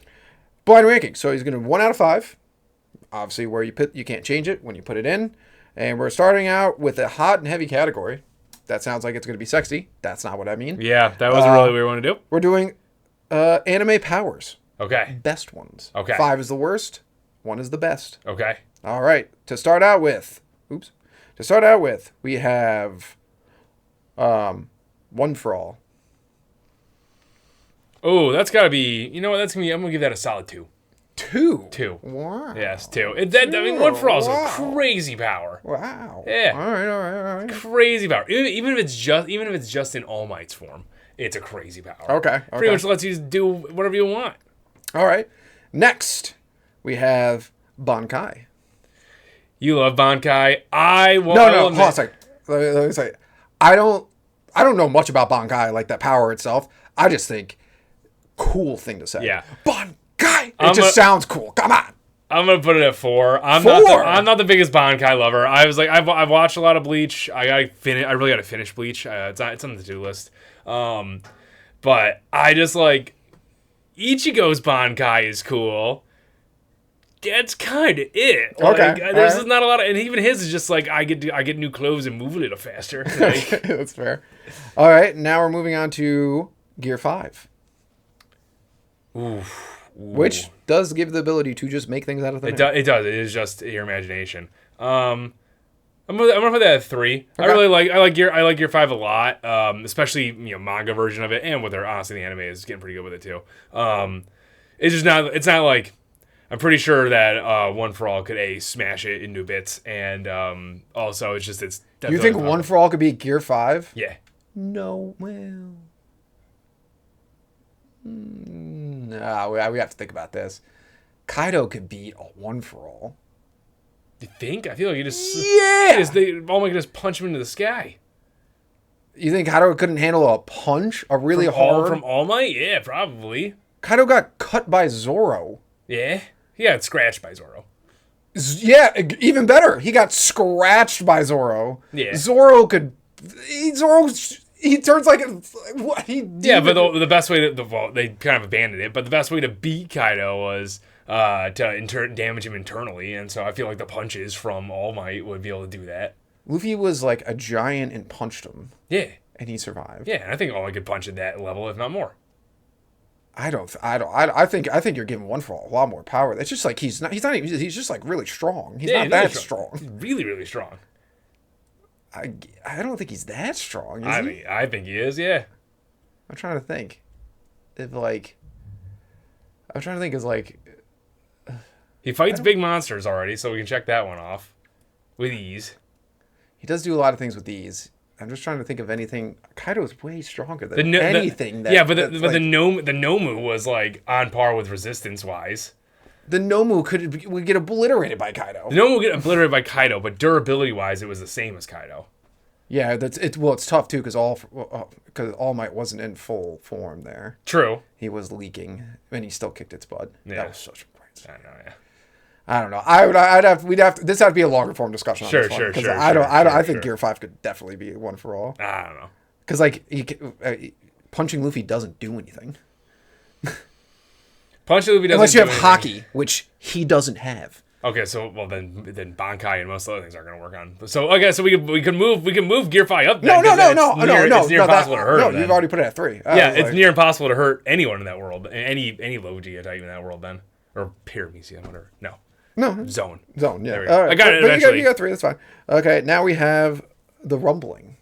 Blind rankings. So he's going to 1 out of 5. Obviously, where you can't change it when you put it in. And we're starting out with a hot and heavy category. That sounds like it's going to be sexy. That's not what I mean. Yeah, that was really what we want to do. We're doing anime powers. Okay. Best ones. Okay. 5 is the worst. 1 is the best. Okay. All right. To start out with, we have One for All. Oh, that's got to be. You know what? I'm gonna give that a solid 2. 2. 2. Wow. Yes, 2. One for All is a crazy power. Wow. Yeah. All right. Crazy power. Even if it's just in All Might's form, it's a crazy power. Okay. Pretty much lets you do whatever you want. All right. Next, we have Bankai. You love Bankai. Hold on a second. Let me say, I don't know much about Bankai, like that power itself. I just think cool thing to say. Yeah. Bankai. It sounds cool. Come on. I'm gonna put it at 4. I'm not the biggest Bankai lover. I was like, I've watched a lot of Bleach. I really gotta finish Bleach. It's on the to-do list. But I just like Ichigo's Bankai is cool. That's kind of it. Okay. There's just not a lot of, and even his is just like I get new clothes and move a little faster. Like, That's fair. All right, now we're moving on to Gear 5. Which does give the ability to just make things out of thin air. it does. It is just your imagination. I'm gonna put that at 3. Okay. I like Gear 5 a lot. Especially manga version of it, and with their honestly the anime is getting pretty good with it too. It's not like. I'm pretty sure that One for All could smash it into bits, and also it's You think One for All could be Gear 5? Yeah. No, well, no, we have to think about this. Kaido could beat a One for All. You think? I feel like All Might could just punch him into the sky. You think Kaido couldn't handle a punch, a really hard from All Might? Yeah, probably. Kaido got cut by Zoro. Yeah. He got scratched by Zoro. Yeah, even better. He got scratched by Zoro. Yeah. Zoro he turns like what he did. Yeah, but the best way they kind of abandoned it, but the best way to beat Kaido was to damage him internally, and so I feel like the punches from All Might would be able to do that. Luffy was like a giant and punched him. Yeah. And he survived. Yeah, and I think All Might could punch at that level, if not more. I think you're giving One For All a lot more power. It's just like he's not even, he's just like really strong. He's not that strong. He's really, really strong. I don't think he's that strong. I mean, I think he is. Yeah. I'm trying to think. If like, I'm trying to think is like. He fights big monsters already, so we can check that one off with ease. He does do a lot of things with ease. I'm just trying to think of anything. Kaido's way stronger than anything. The Nomu was like on par with resistance wise. The Nomu would get obliterated by Kaido. The Nomu would get obliterated by Kaido, but durability wise, it was the same as Kaido. Yeah, it's tough too because All Might wasn't in full form there. True. He was leaking, and he still kicked its butt. Yeah. That was such a great. I know. Yeah. I don't know. This would be a longer form discussion. Sure. I think Gear 5 could definitely be One For All. I don't know. Because like punching Luffy doesn't do anything. Punching Luffy doesn't. Unless you have anything. Haki, which he doesn't have. Okay, so then Bankai and most other things aren't going to work on. So we can move Gear 5 up. No. It's near impossible to hurt. No, you've already put it at 3. Yeah, it's near impossible to hurt anyone in that world. Any Logia type in that world then, or Paramecia, whatever. No, Zone. Yeah. Right. I got it eventually. You got 3. That's fine. Okay, now we have the rumbling.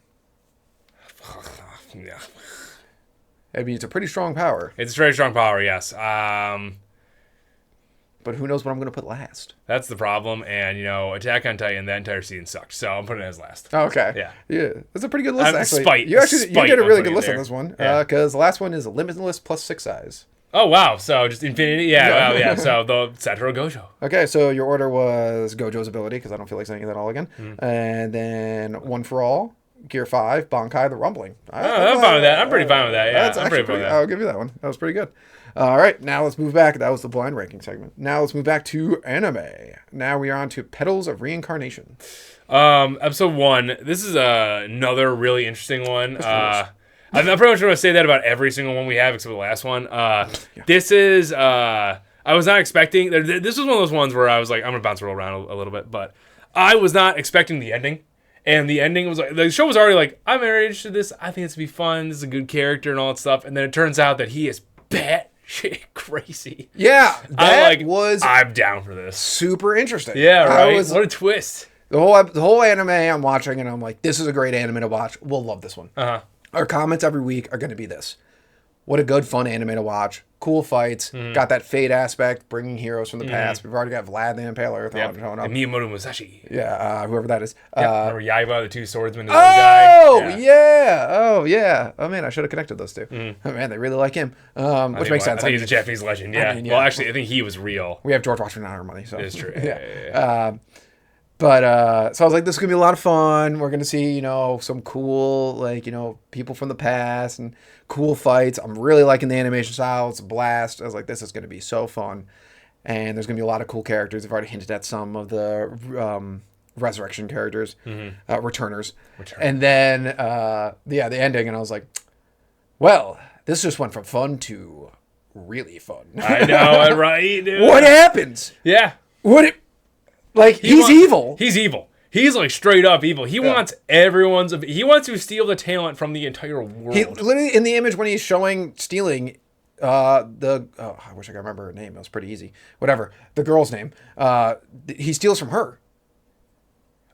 Yeah. I mean, it's a pretty strong power. It's a very strong power, yes. But who knows what I'm going to put last? That's the problem. And, Attack on Titan, that entire season sucked. So I'm putting it as last. Oh, okay. Yeah. That's a pretty good list, actually. Spite. You did a really good list on this one. Yeah. Because the last one is Limitless plus 6 eyes. Oh, wow. So just infinity? Yeah, yeah. So the Satoru Gojo. Okay, so your order was Gojo's ability, because I don't feel like saying that all again. And then One For All, Gear 5, Bankai, the Rumbling. I'm fine with that. I'm pretty fine with that. Yeah, that's actually pretty, I'll give you that one. That was pretty good. All right, now let's move back. That was the blind ranking segment. Now let's move back to anime. Now we are on to Petals of Reincarnation. Episode 1. This is another really interesting one. I'm pretty much going to say that about every single one we have except for the last one. This is, I was not expecting, this was one of those ones where I was like, I'm going to bounce it around a little bit, but I was not expecting the ending. And the ending was like, the show was already like, I'm very interested in this. I think it's going to be fun. This is a good character and all that stuff. And then it turns out that he is batshit crazy. Yeah, I'm down for this. Super interesting. Yeah, right? What a twist. The whole anime I'm watching, and I'm like, this is a great anime to watch. We'll love this one. Uh-huh. Our comments every week are going to be this. What a good, fun anime to watch. Cool fights. Got that fate aspect, bringing heroes from the past. We've already got Vlad the Impaler showing up. And Miyamoto Musashi. Yeah, whoever that is. Remember Yaiba, the two swordsmen, the little guy? Oh, yeah. Oh, man, I should have connected those two. Oh, man, they really like him. Which makes sense. I think he's a Japanese legend, yeah. Well, actually, I think he was real. We have George Washington on our money, so. It's true. Yeah. But so I was like, this is gonna be a lot of fun. We're gonna see, some cool, people from the past and cool fights. I'm really liking the animation style. It's a blast. I was like, this is gonna be so fun. And there's gonna be a lot of cool characters. I've already hinted at some of the resurrection characters, returners. And then the ending, and I was like, well, this just went from fun to really fun. I know, right? Dude. What happens? Yeah. He's evil. He's evil. He's like straight up evil. He wants he wants to steal the talent from the entire world. He literally in the image when he's stealing I wish I could remember her name. It was pretty easy. Whatever. The girl's name. He steals from her.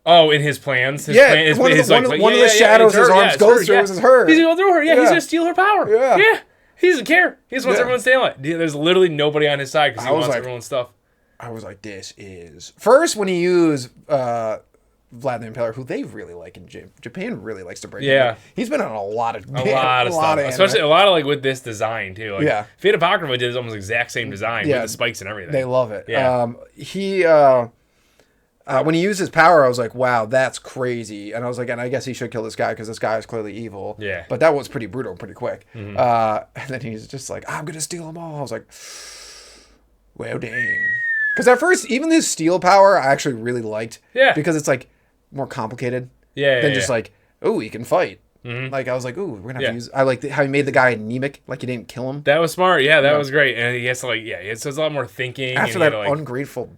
Oh, in his plans? One of the shadows his arms goes through is her. He's going through her. Yeah, he's going to steal her power. Yeah. He doesn't care. He just wants everyone's talent. There's literally nobody on his side because he wants everyone's stuff. I was like, this is... First, when he used Vlad the Impaler, who they really like in Japan really likes to bring him. He's been on a lot of stuff. Especially a lot of with this design, too. Fate Apocrypha did almost the exact same design with the spikes and everything. They love it. Yeah. When he used his power, I was like, wow, that's crazy. And I was like, and I guess he should kill this guy because this guy is clearly evil. Yeah. But that was pretty brutal pretty quick. And then he's just like, I'm going to steal them all. I was like, well, dang. Because at first, even his steel power, I actually really liked. Yeah. Because it's like more complicated. Yeah. Than just like, oh, he can fight. Like I was like, ooh, we're gonna have to use. I like how he made the guy anemic, like he didn't kill him. That was smart. Yeah, that was great. And he has to he has a lot more thinking. After that ungrateful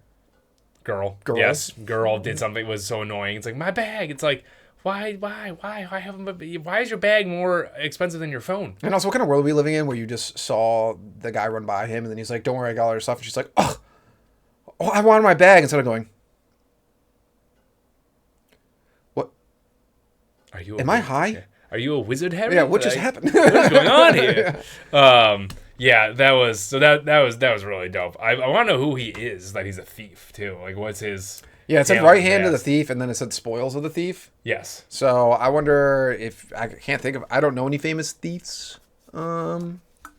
girl. Yes, girl did something was so annoying. It's like my bag. It's like, why is your bag more expensive than your phone? And also, what kind of world are we living in where you just saw the guy run by him and then he's like, don't worry, I got all your stuff. And she's like, oh, I wanted my bag. Instead of going, what? Am I high? Are you a wizard, Harry? Yeah, what just happened? What's going on here? Yeah, that was really dope. I want to know who he is. That he's a thief too. Like, what's his? Yeah, it said talent right hand of the past? thief, and then it said spoils of the thief. Yes. So I wonder if I can't think of. I don't know any famous thieves,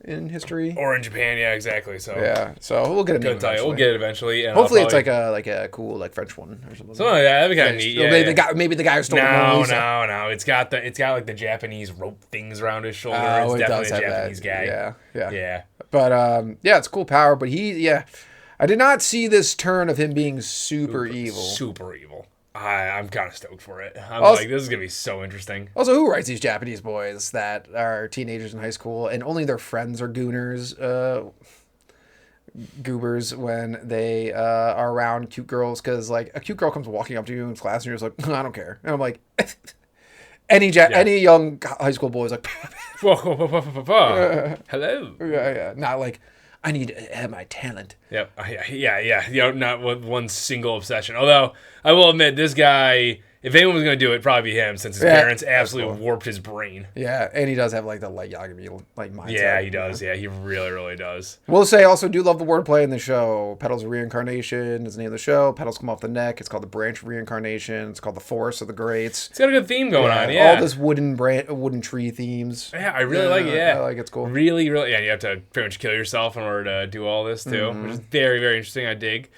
in history. Or in Japan, yeah, exactly. So Yeah, so we'll get a name couldn't tell you. eventually. We'll get it eventually. And Hopefully, I'll it's probably- like a cool like French one or something. something like that. That'd be kind of neat. Yeah, maybe yeah. maybe the guy who stole the Mona No, Lisa. no. It's got like the Japanese rope things around his shoulder. Oh, It's it definitely does a have Japanese that. guy. Yeah. Yeah. But yeah, it's cool power. But I did not see this turn of him being super evil. Super evil. I'm kind of stoked for it. I'm Also- like, this is gonna be so interesting. Also, who writes these Japanese boys that are teenagers in high school and only their friends are goobers when they are around cute girls? Because like a cute girl comes walking up to you in class and you're just like, I don't care. And I'm like, any young high school boy is like, Hello. yeah, not like I need to have my talent. Yep. Yeah. You know, not with one single obsession. Although I will admit, this guy, if anyone was going to do it, probably be him, since his parents absolutely warped his brain. Yeah, and he does have like the light Yagami like mindset. Yeah, he does. Yeah, he really, really does. We'll say also do love the wordplay in the show. Petals of Reincarnation is the name of the show. Petals come off the neck. It's called the Branch of Reincarnation. It's called the Forest of the Greats. It's got a good theme going on. Yeah. All this wooden tree themes. Yeah, I really like it. Yeah, I like it's cool. Really, really. Yeah, you have to pretty much kill yourself in order to do all this too, which is very, very interesting. I dig.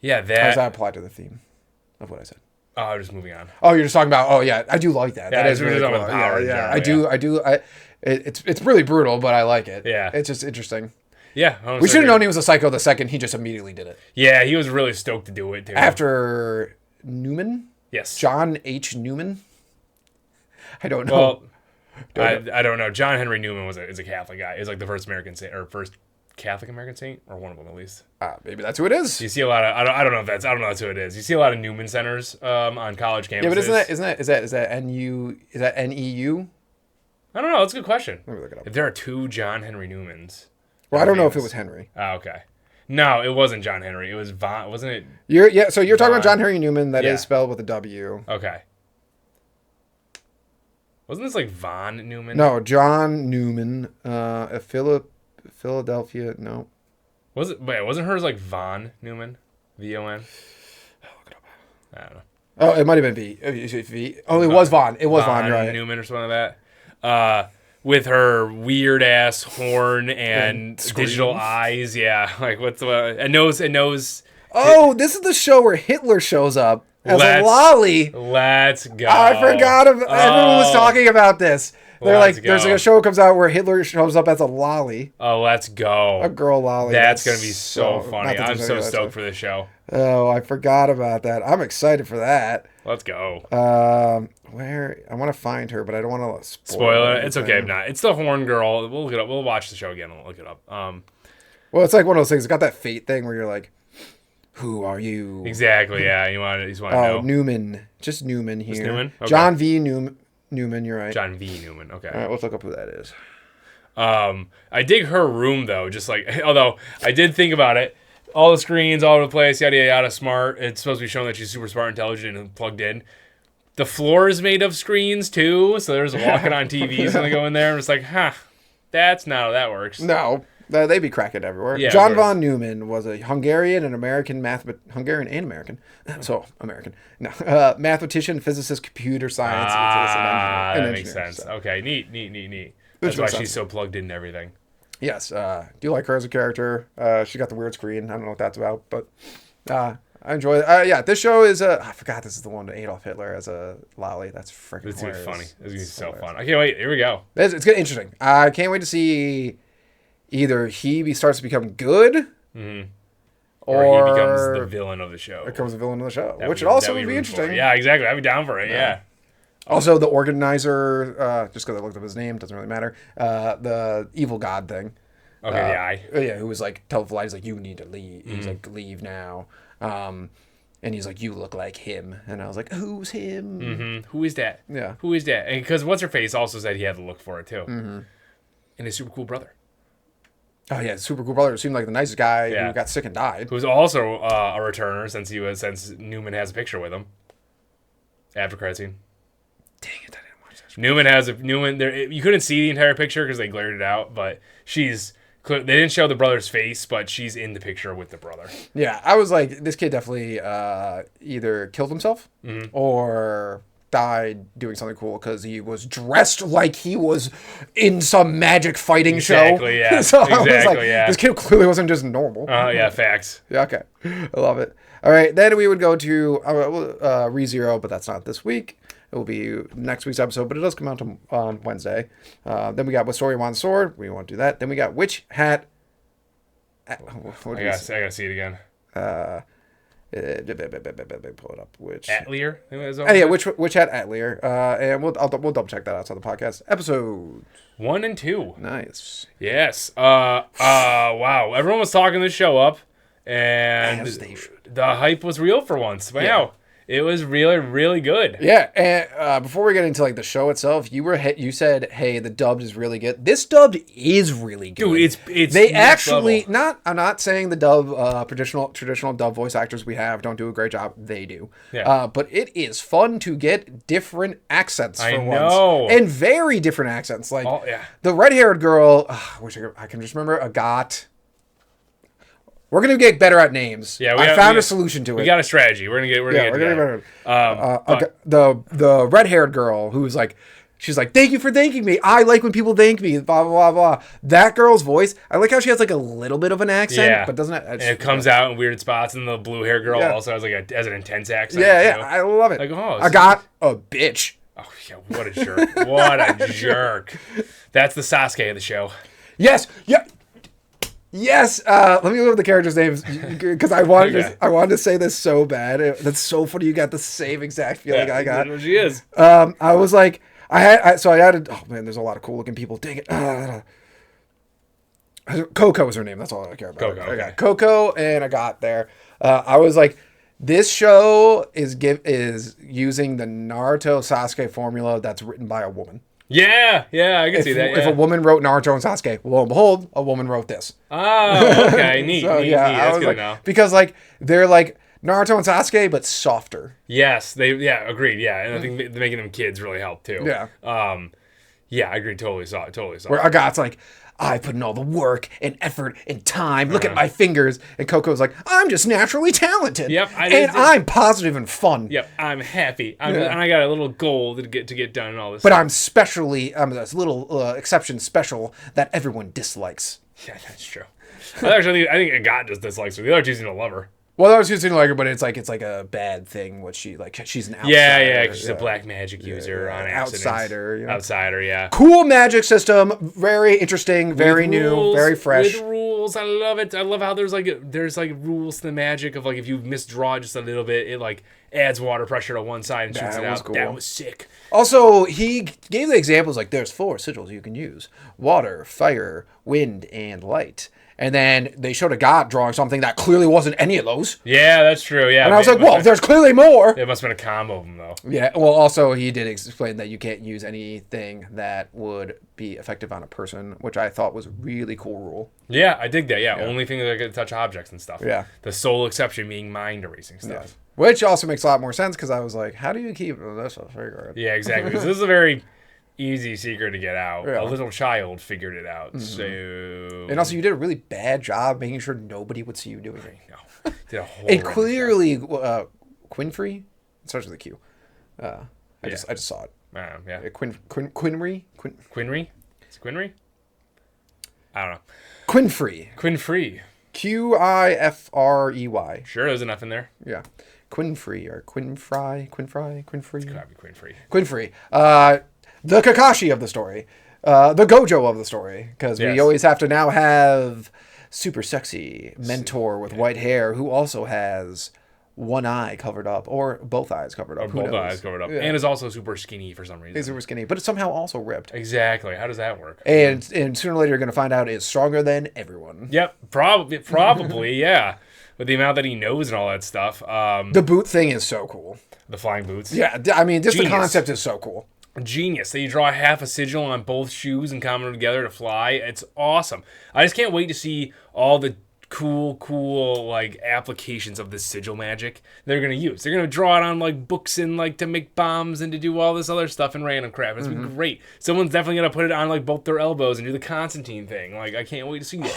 Yeah, How does that apply to the theme of what I said? Oh, just moving on. Oh, you're just talking about. Oh, yeah, I do like that. Yeah, That is we're really just cool. talking about power in general, I do. It's really brutal, but I like it. Yeah. It's just interesting. Yeah, We should have known he was a psycho the second he just immediately did it. Yeah, he was really stoked to do it too. After Newman, yes, John H. Newman. I don't know. Well, I don't know. John Henry Newman is a Catholic guy. He's like the first American saint, or first Catholic American saint, or one of them at least. Maybe that's who it is. You see a lot of I don't know if that's who it is. You see a lot of Newman centers on college campuses. Yeah, but is that NEU? I don't know. That's a good question. Let me look it up. If there are two John Henry Newmans. Well, I don't know if it was Henry. Oh, okay. No, it wasn't John Henry. It was Von. Wasn't it? So you're talking about John Henry Newman. That Yeah. is spelled with a W. Okay. Wasn't this like Von Newman? No, John Newman. Philadelphia. No. Was it? Wait, wasn't hers like Von Newman? VON. I don't know. Oh, it might have been V. Oh, it was Vaughn. It was Vaughn, right? Newman or something like that. With her weird ass horn and digital eyes. Yeah, like what's the and nose. Oh, this is the show where Hitler shows up as a Let's- lolly. Let's go. I forgot. Everyone was talking about this. They're Let's like, there's go. like a show that comes out where Hitler shows up as a lolly, Oh, let's go. a girl lolly. That's gonna be so not funny. that I'm there's so any of that stoked stuff. for this show. Oh, I forgot about that. I'm excited for that. Let's go. Where I want to find her, but I don't want to Spoiler. It's okay if not. It's the horn girl. We'll look it up. We'll watch the show again and we'll look it up. Well, it's like one of those things. It's got that fate thing where you're like, who are you? Exactly. Yeah. You want to Oh, know. Newman. Just Newman here. Newman? Okay. John V. Newman, you're right. John V. Newman. Okay. All right, let's look up who that is. I dig her room though. Just like, although I did think about it, all the screens all over the place, yada yada yada. Smart. It's supposed to be showing that she's super smart, intelligent, and plugged in. The floor is made of screens too, so there's walking on TVs when they go in there. And it's like, that's not how that works. No, they be cracking everywhere. Yeah, John of course. von Neumann was a Hungarian and American mathematician, physicist, computer science, and That engineer. makes sense. So, Okay, neat. Which That's why makes she's sense. so plugged into everything. yes. Do you like her as a character? She got the weird screen. I don't know what that's about, but I enjoy it. Yeah, this show is I forgot this is the one with Adolf Hitler as a lolly. That's freaking It's gonna be hilarious. funny. It's gonna be so fun. I can't wait. Here we go. It's getting interesting. I can't wait to see either he starts to become good, Or he becomes the villain of the show. becomes a villain of the show, That which would would also that be root for. interesting. Yeah, exactly. I'd be down for it. Yeah. Also, the organizer, just because I looked up his name, doesn't really matter. The evil god thing. Okay, the eye. Yeah, who was like, tell Vlad, he's like, you need to leave. He's like, leave now. And he's like, you look like him. And I was like, who's him? Mm-hmm. Who is that? Yeah. Who is that? And because what's her face also said he had to look for it too. Mm-hmm. And his super cool brother. Oh yeah, super cool brother. Seemed like the nicest guy Yeah. who got sick and died. Who's also a returner since Newman has a picture with him. After credit scene. Dang it, I didn't watch that. Newman there. You couldn't see the entire picture because they glared it out, but they didn't show the brother's face, but she's in the picture with the brother. Yeah, I was like, this kid definitely either killed himself or died doing something cool because he was dressed like he was in some magic fighting Exactly, show. yeah. So I was Exactly, like, yeah. this kid clearly wasn't just normal. Yeah, facts. Yeah, okay. I love it. All right, then we would go to ReZero, but that's not this week. It will be next week's episode, but it does come out on Wednesday. Then we got What Story Wants Sword. We won't do that. Then we got Witch Hat. I gotta see it again. Pull it up. Witch Atelier? Oh yeah, Witch Hat Atelier. And we'll double check that outside the podcast. Episode 1 and 2. Nice. Yes. Wow. Everyone was talking this show up, and As they should. the hype was real for once. Wow. Yeah. It was really, really good. Yeah, and before we get into like the show itself, you said, "Hey, the dubbed is really good." This dubbed is really good, Dude. It's they next actually level. I'm not saying the dub traditional dub voice actors we have don't do a great job. They do, Yeah. but it is fun to get different accents. I For know. once. And very different accents. Like Yeah. the red-haired girl, which I can just remember, Agat. We're gonna get better at names. Yeah, I found a solution to it. We got a strategy. We're gonna get better. but- The red-haired girl who's like, she's like, thank you for thanking me. I like when people thank me. Blah blah blah blah. That girl's voice. I like how she has like a little bit of an accent, Yeah. but doesn't it? And it comes out in weird spots, and the blue hair girl Yeah. also has has an intense accent. Yeah, too. I love it. Like, oh, I got a bitch. Oh yeah, what a jerk! What a jerk! That's the Sasuke of the show. Yes, yeah. Yes, let me look up the characters' names because I wanted to say this so bad. That's so funny. You got the same exact feeling I got. That's what she is. I was like, I added. Oh man, there's a lot of cool looking people. Dang it. Coco was her name. That's all I care about. Coco, I got okay. Coco, and I got there. I was like, this show is using the Naruto Sasuke formula that's written by a woman. Yeah, I can see that. If Yeah. a woman wrote Naruto and Sasuke, lo and behold, a woman wrote this. Oh, okay, neat. So, neat. I That's was good like, to know. because like they're like Naruto and Sasuke, but softer. Yes, agreed. Yeah, and I think making them kids really helped too. Yeah. Yeah, I agree. Totally saw it. Where Agat's like, I put in all the work and effort and time. Look at my fingers. And Coco's like, I'm just naturally talented. Yep, I'm positive and fun. Yep, I'm happy. And I got a little goal to get done and all this. But I'm a little exception special that everyone dislikes. Yeah, that's true. I think Agat just dislikes her. The other two seem to love her. Well, I was just like her, but it's like a bad thing. What she's an outsider. Yeah, 'cause she's a black magic user on accident. Outsider. You know? Outsider, yeah. Cool magic system. Very interesting. Very new. Very fresh. With rules, I love it. I love how there's rules to the magic of like if you misdraw just a little bit, it like adds water pressure to one side and shoots it out. Cool. That was sick. Also, he gave the examples like there's 4 sigils you can use: water, fire, wind, and light. And then they showed a god drawing something that clearly wasn't any of those. Yeah, that's true. Yeah, And I was like, whoa, there's clearly more. It must have been a combo of them, though. Yeah, well, also, he did explain that you can't use anything that would be effective on a person, which I thought was a really cool rule. Yeah, I dig that. Yeah, only thing that could touch objects and stuff. Yeah. The sole exception being mind erasing stuff. Yeah. Which also makes a lot more sense, because I was like, how do you keep this a secret? Yeah, exactly. 'Cause this is a very easy secret to get out. Yeah. A little child figured it out. So And also, you did a really bad job making sure nobody would see you doing it. no, did a whole And run clearly, Quinfrey, it starts with a Q. I just saw it. yeah. Quinry? Quinry? Is it Quinry? I don't know. Quinfrey. Quinfrey. Quifrey. Sure, there's enough in there. Yeah. Quinfrey or Quinfry. Gotta be Quinfrey. Quinfrey. The Kakashi of the story. The Gojo of the story. Because we Yes. always have to now have super sexy mentor with white hair who also has one eye covered up or both eyes covered up. Who Both knows? eyes covered up. Yeah. And is also super skinny for some reason. He's super skinny, but it's somehow also ripped. Exactly. How does that work? And sooner or later you're going to find out is stronger than everyone. Yep, probably, yeah. with the amount that he knows and all that stuff. The boot thing is so cool. The flying boots. Yeah, I mean, just Genius. the concept is so cool. Genius. That you draw half a sigil on both shoes and combine them together to fly. It's awesome. I just can't wait to see all the cool like applications of this sigil magic they're gonna use. They're gonna draw it on like books and like to make bombs and to do all this other stuff and random crap. It's gonna be great. Someone's definitely gonna put it on like both their elbows and do the Constantine thing. Like I can't wait to see that.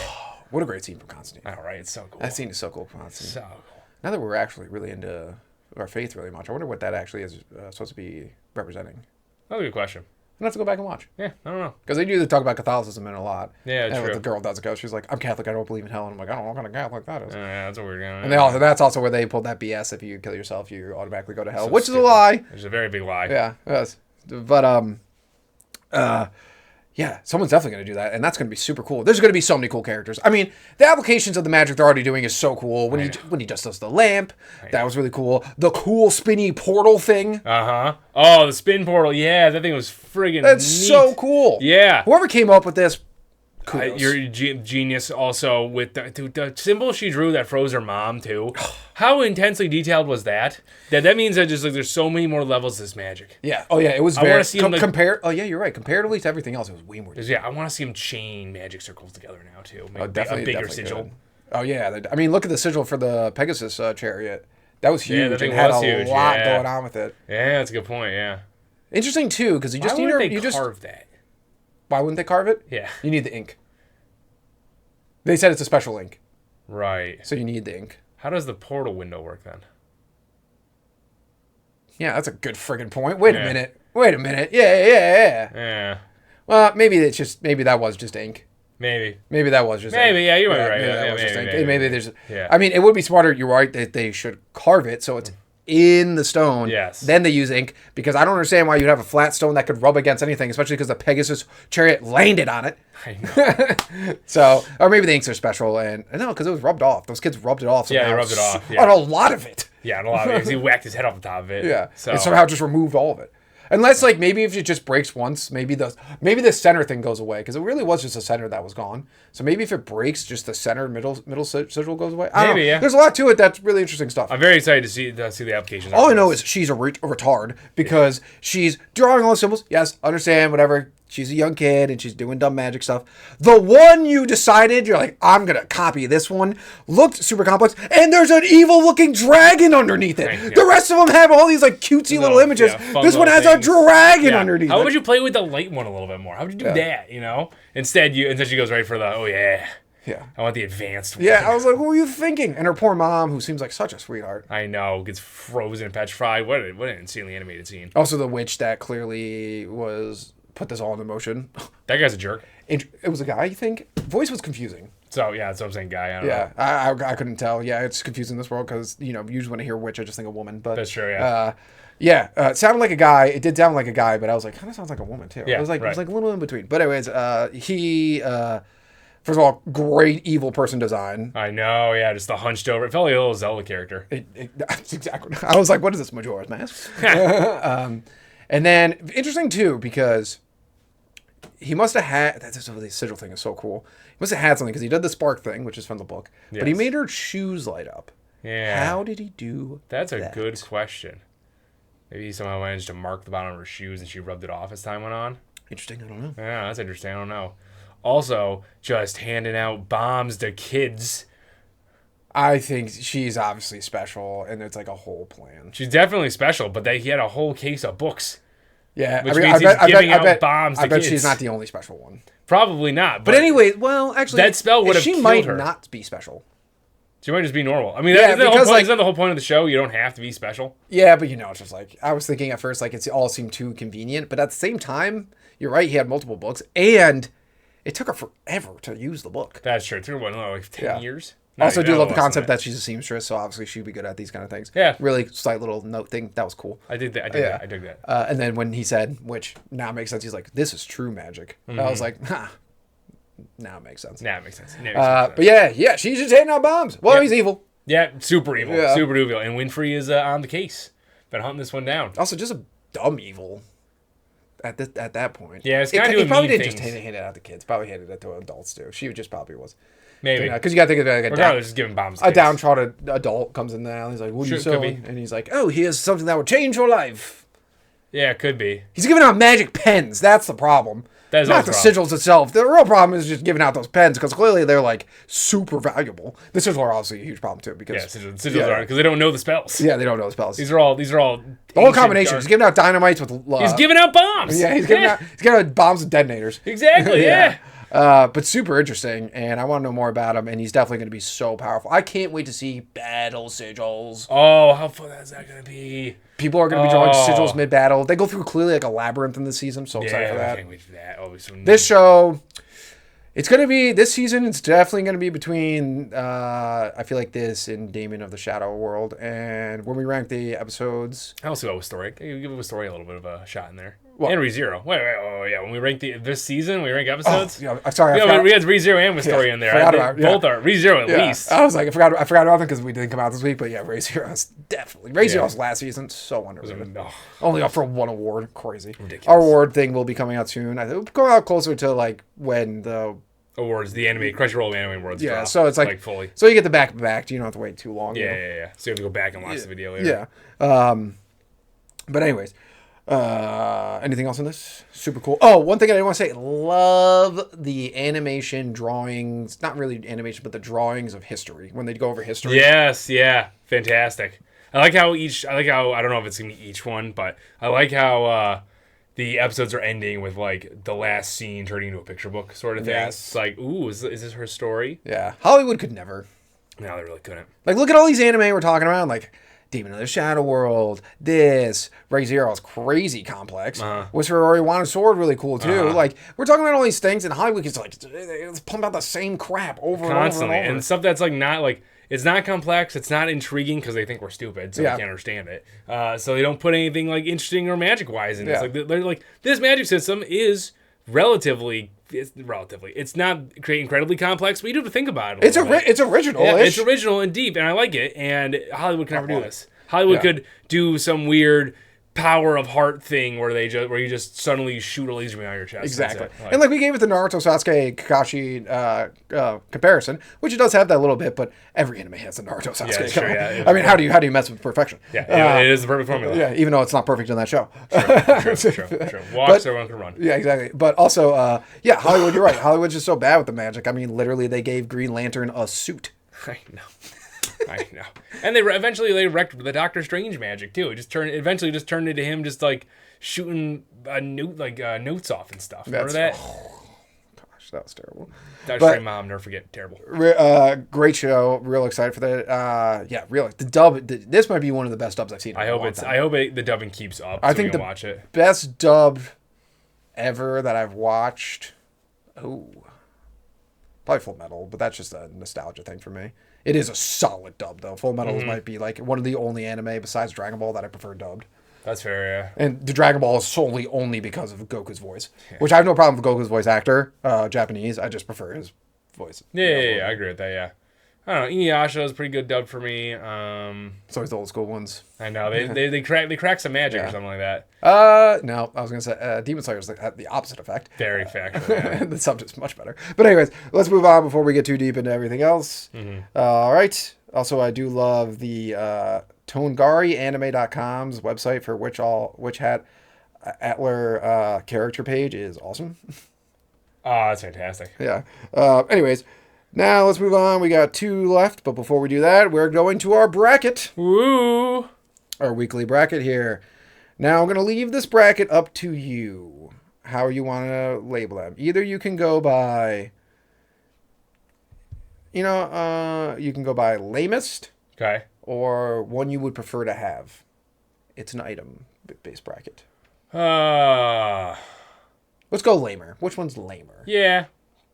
What a great scene from Constantine. All right, it's so cool. That scene is so cool from Constantine. So cool. Now that we're actually really into our faith really much, I wonder what that actually is supposed to be representing. That's a good question. I'm gonna have to go back and watch. Yeah, I don't know. Because they do talk about Catholicism in a lot. Yeah, and true. the girl does go, she's like, I'm Catholic, I don't believe in hell. And I'm like, I don't know what kind of Catholic that is. Yeah, that's a weird one. And that's also where they pulled that BS. If you kill yourself, you automatically go to hell, So which stupid. is a lie. It's a very big lie. Yeah, it is. But yeah, someone's definitely going to do that, and that's going to be super cool. There's going to be so many cool characters. I mean, the applications of the magic they're already doing is so cool. When he just does the lamp, that was really cool. The cool spinny portal thing. Oh, the spin portal. Yeah, that thing was friggin' That's neat. so cool. Yeah. Whoever came up with this, kudos. You're a genius also with the symbol she drew that froze her mom too. How intensely detailed was that? That means that just like there's so many more levels to this magic. Yeah. Oh yeah, it was I very wanna see him, like- Oh yeah, you're right. Comparatively to everything else, it was way more. Yeah, I want to see him chain magic circles together now too. Make Oh, definitely, a bigger definitely sigil. good. Oh yeah, I mean, look at the sigil for the Pegasus chariot. That was huge. Yeah, that thing and had was a huge, lot yeah. going on with it. Yeah, that's a good point. Yeah. Interesting too, because you just Why need would to. they carve that? Why wouldn't they carve it? Yeah. You need the ink. They said it's a special ink, Right. so you need the ink. How does the portal window work then? Yeah, that's a good friggin' point. Wait Yeah. a minute. Wait a minute. Yeah. Yeah. Well, maybe that was just ink. Maybe. Maybe that was just Maybe, ink. yeah, you might be right. Maybe Yeah, that was just maybe, ink. maybe. There's. Yeah. I mean, it would be smarter. You're right that they should carve it so it's in the stone. Yes. Then they use ink because I don't understand why you'd have a flat stone that could rub against anything, especially because the Pegasus chariot landed on it. I know. So, or maybe the inks are special, and no, because it was rubbed off. Those kids rubbed it off. Yeah, they somehow. rubbed it off, yeah. On a lot of it. Yeah, and a lot of it because he whacked his head off the top of it. Yeah, So and somehow just removed all of it. Unless, like, maybe if it just breaks once, maybe the center thing goes away because it really was just the center that was gone. So maybe if it breaks, just the center middle sigil goes away. I don't Maybe, know. yeah. There's a lot to it that's really interesting stuff. I'm very excited to see the applications. All I know is she's a retard because she's drawing all the symbols. Yes, understand, whatever. She's a young kid and she's doing dumb magic stuff. The one you decided, you're like, I'm going to copy this one, looked super complex, and there's an evil looking dragon underneath it. Right, yeah. The rest of them have all these like cutesy little images. yeah, fun This one little has a things. dragon Yeah. underneath How it. would you play with the light one a little bit more? How would you do that? You know, instead she goes right for the Yeah. I want the advanced one. Yeah, I was like, what were you thinking? And her poor mom, who seems like such a sweetheart. I know, gets frozen and petrified. What an insanely animated scene. Also, the witch that clearly put this all into motion. That guy's a jerk. It was a guy, you think? Voice was confusing. So yeah, that's what I'm saying, guy. I don't know. Yeah, I couldn't tell. Yeah, it's confusing in this world because, usually when I hear witch, I just think of woman. But That's true, yeah. it sounded like a guy. It did sound like a guy, but I was like, kind of sounds like a woman too. Yeah, it was like right. a little in between. But anyways, he first of all, great evil person design. I know, yeah, just the hunched over. It felt like a little Zelda character. That's exactly. I was like, what is this, Majora's Mask? And then interesting too because he must have had. The sigil thing is so cool. He must have had something because he did the spark thing, which is from the book. But he Yes. made her shoes light up. Yeah. How did he do That's a that? good question. Maybe he somehow managed to mark the bottom of her shoes and she rubbed it off as time went on. Interesting. I don't know. Yeah, that's interesting. I don't know. Also, just handing out bombs to kids. I think she's obviously special, and it's like a whole plan. She's definitely special, but he had a whole case of books. Yeah, Which means he's giving out bombs to I bet kids. she's not the only special one. Probably not. But anyway, well, actually, that spell would have she killed might her. not be special. She might just be normal. I mean, Yeah, isn't that the whole because, point? like- Isn't that the whole point of the show? You don't have to be special. Yeah, but it's just like I was thinking at first, like it all seemed too convenient. But at the same time, you're right. He had multiple books, and it took her forever to use the book. That's true. It took what, like 10 Yeah. years? Also, I do No, love the less than concept that she's a seamstress, so obviously she'd be good at these kind of things. Yeah. Really slight little note thing. That was cool. I did that. I did that. I did that. And then when he said, which now makes sense, he's like, "This is true magic." I was like, "Ha." Now it makes sense. Nah, it makes sense. Nah, it makes sense. But yeah, she's just handing out bombs. Well, he's evil. Yeah, super evil. Yeah. Super evil. And Winfrey is on the case. Been hunting this one down. Also, just a dumb evil. At that point. Yeah, it's kinda doing he probably mean didn't just things. hand it out to kids. Probably handed it to adults too. She just probably was. Maybe. Because you got to think of it like Regardless, just giving bombs. a downtrodden adult comes in there and he's like, what are you Sure, could be. selling? And he's like, oh, here's something that will change your life. Yeah, it could be. He's giving out magic pens. That's the problem. That is Not also the the problem. sigils itself. The real problem is just giving out those pens because clearly they're like super valuable. The sigils are obviously a huge problem too because Yeah, sigils aren't because they don't know the spells. yeah, they don't know the spells. These are all. The whole ancient combination. dark- He's giving out dynamites with. He's giving out bombs. Yeah, he's giving out bombs and detonators. Exactly. Yeah. But super interesting, and I want to know more about him. And he's definitely going to be so powerful. I can't wait to see battle sigils. Oh, how fun is that going to be? People are going to be drawing sigils mid-battle. They go through clearly like a labyrinth in this season. I'm so excited for that. I can't wait for that. Oh, so This show, it's going to be, this season, it's definitely going to be between, I feel like this and Damon of the Shadow World. And when we rank the episodes... I also go with story. Give a story a little bit of a shot in there. What? And ReZero. Wait. Oh, yeah. When we rank this season, we rank episodes. Yeah, I'm sorry. We had ReZero and with story in there. forgot about- Both are ReZero at least. I was like, I forgot about them because we didn't come out this week. But yeah, Ray Zero's definitely. Ray Zero's last season, so underrated. Oh, Only up for one award. Crazy. Ridiculous. Our award thing will be coming out soon. I think it'll come out closer to like when the... awards, the anime, Crunchyroll anime awards. Yeah, drop, so it's like fully. So you get the back. You don't have to wait too long. Yeah. So you have to go back and watch the video later. Yeah. But anyways, anything else on this? Super cool. Oh, one thing I didn't want to say. Love the animation drawings. Not really animation, but the drawings of history when they go over history. Yes, yeah, fantastic. I like how I don't know if it's gonna be each one, but I like how the episodes are ending with like the last scene turning into a picture book sort of thing. Yes. It's like, ooh, is this her story? Yeah. Hollywood could never. No, they really couldn't. Like, look at all these anime we're talking about. Like, Demon of the Shadow World. This. Ray Zero's crazy complex. Whisper Oriwana's Sword, really cool, too. Like, we're talking about all these things, and Hollywood is like, it's pumping out the same crap over Constantly. and over. And stuff that's like not like, it's not complex, it's not intriguing because they think we're stupid, so we can't understand it. So they don't put anything like interesting or magic wise in it. It's like they're like, this magic system is relatively, it's not incredibly complex, but you do have to think about it. It's original. Yeah, it's original and deep, and I like it. And Hollywood can never do this. Hollywood could do some weird power of heart thing where you just suddenly shoot a laser beam out of your chest. Exactly. And like we gave it the Naruto Sasuke Kakashi comparison, which it does have that little bit, but every anime has a Naruto Sasuke. Yeah, sure, yeah. I mean, how do you mess with perfection? Yeah, it is the perfect formula. Yeah, even though it's not perfect in that show. True. Walk so everyone can run. Yeah, exactly. But also, Hollywood, you're right. Hollywood's just so bad with the magic. I mean, literally, they gave Green Lantern a suit. I know. And they eventually wrecked the Doctor Strange magic too. It eventually just turned into him just like shooting notes off and stuff. Remember that? Gosh, that was terrible. Doctor Strange mom, never forget. Terrible. Great show. Real excited for that. Really. The dub. This might be one of the best dubs I've seen. I hope the dubbing keeps up. I think we can watch it. Best dub ever that I've watched. Oh, probably Full Metal, but that's just a nostalgia thing for me. It is a solid dub, though. Full Metal might be like one of the only anime besides Dragon Ball that I prefer dubbed. That's fair, yeah. And the Dragon Ball is solely only because of Goku's voice, which I have no problem with Goku's voice actor, Japanese. I just prefer his voice. Yeah, I agree with that, yeah. I don't know. Inuyasha is pretty good dub for me. It's always the old school ones. I know they crack some magic or something like that. No, I was gonna say Demon Slayer is the opposite effect. Very factual. Yeah. The subject's much better. But anyways, let's move on before we get too deep into everything else. All right. Also, I do love the TongariAnime.com's website for which Hat Atelier character page is awesome. Oh, that's fantastic. Yeah. Anyways. Now, let's move on. We got 2 left, but before we do that, we're going to our bracket. Woo! Our weekly bracket here. Now, I'm going to leave this bracket up to you. How you want to label them. Either you can go by... you can go by Lamest. Okay. Or one you would prefer to have. It's an item-based bracket. Let's go lamer. Which one's lamer? Yeah.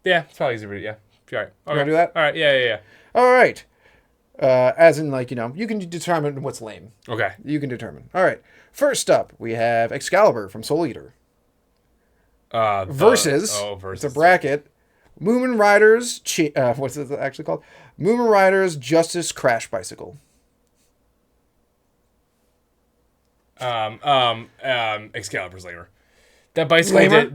Yeah, it's probably easier, yeah. All right. Okay. You want to do that? All right. Yeah. All right. As in, you can determine what's lame. Okay. You can determine. All right. First up, we have Excalibur from Soul Eater. Versus. It's a bracket. Moomin Riders. What's it actually called? Moomin Riders Justice Crash Bicycle. Excalibur's lamer. That bicycle Lamer?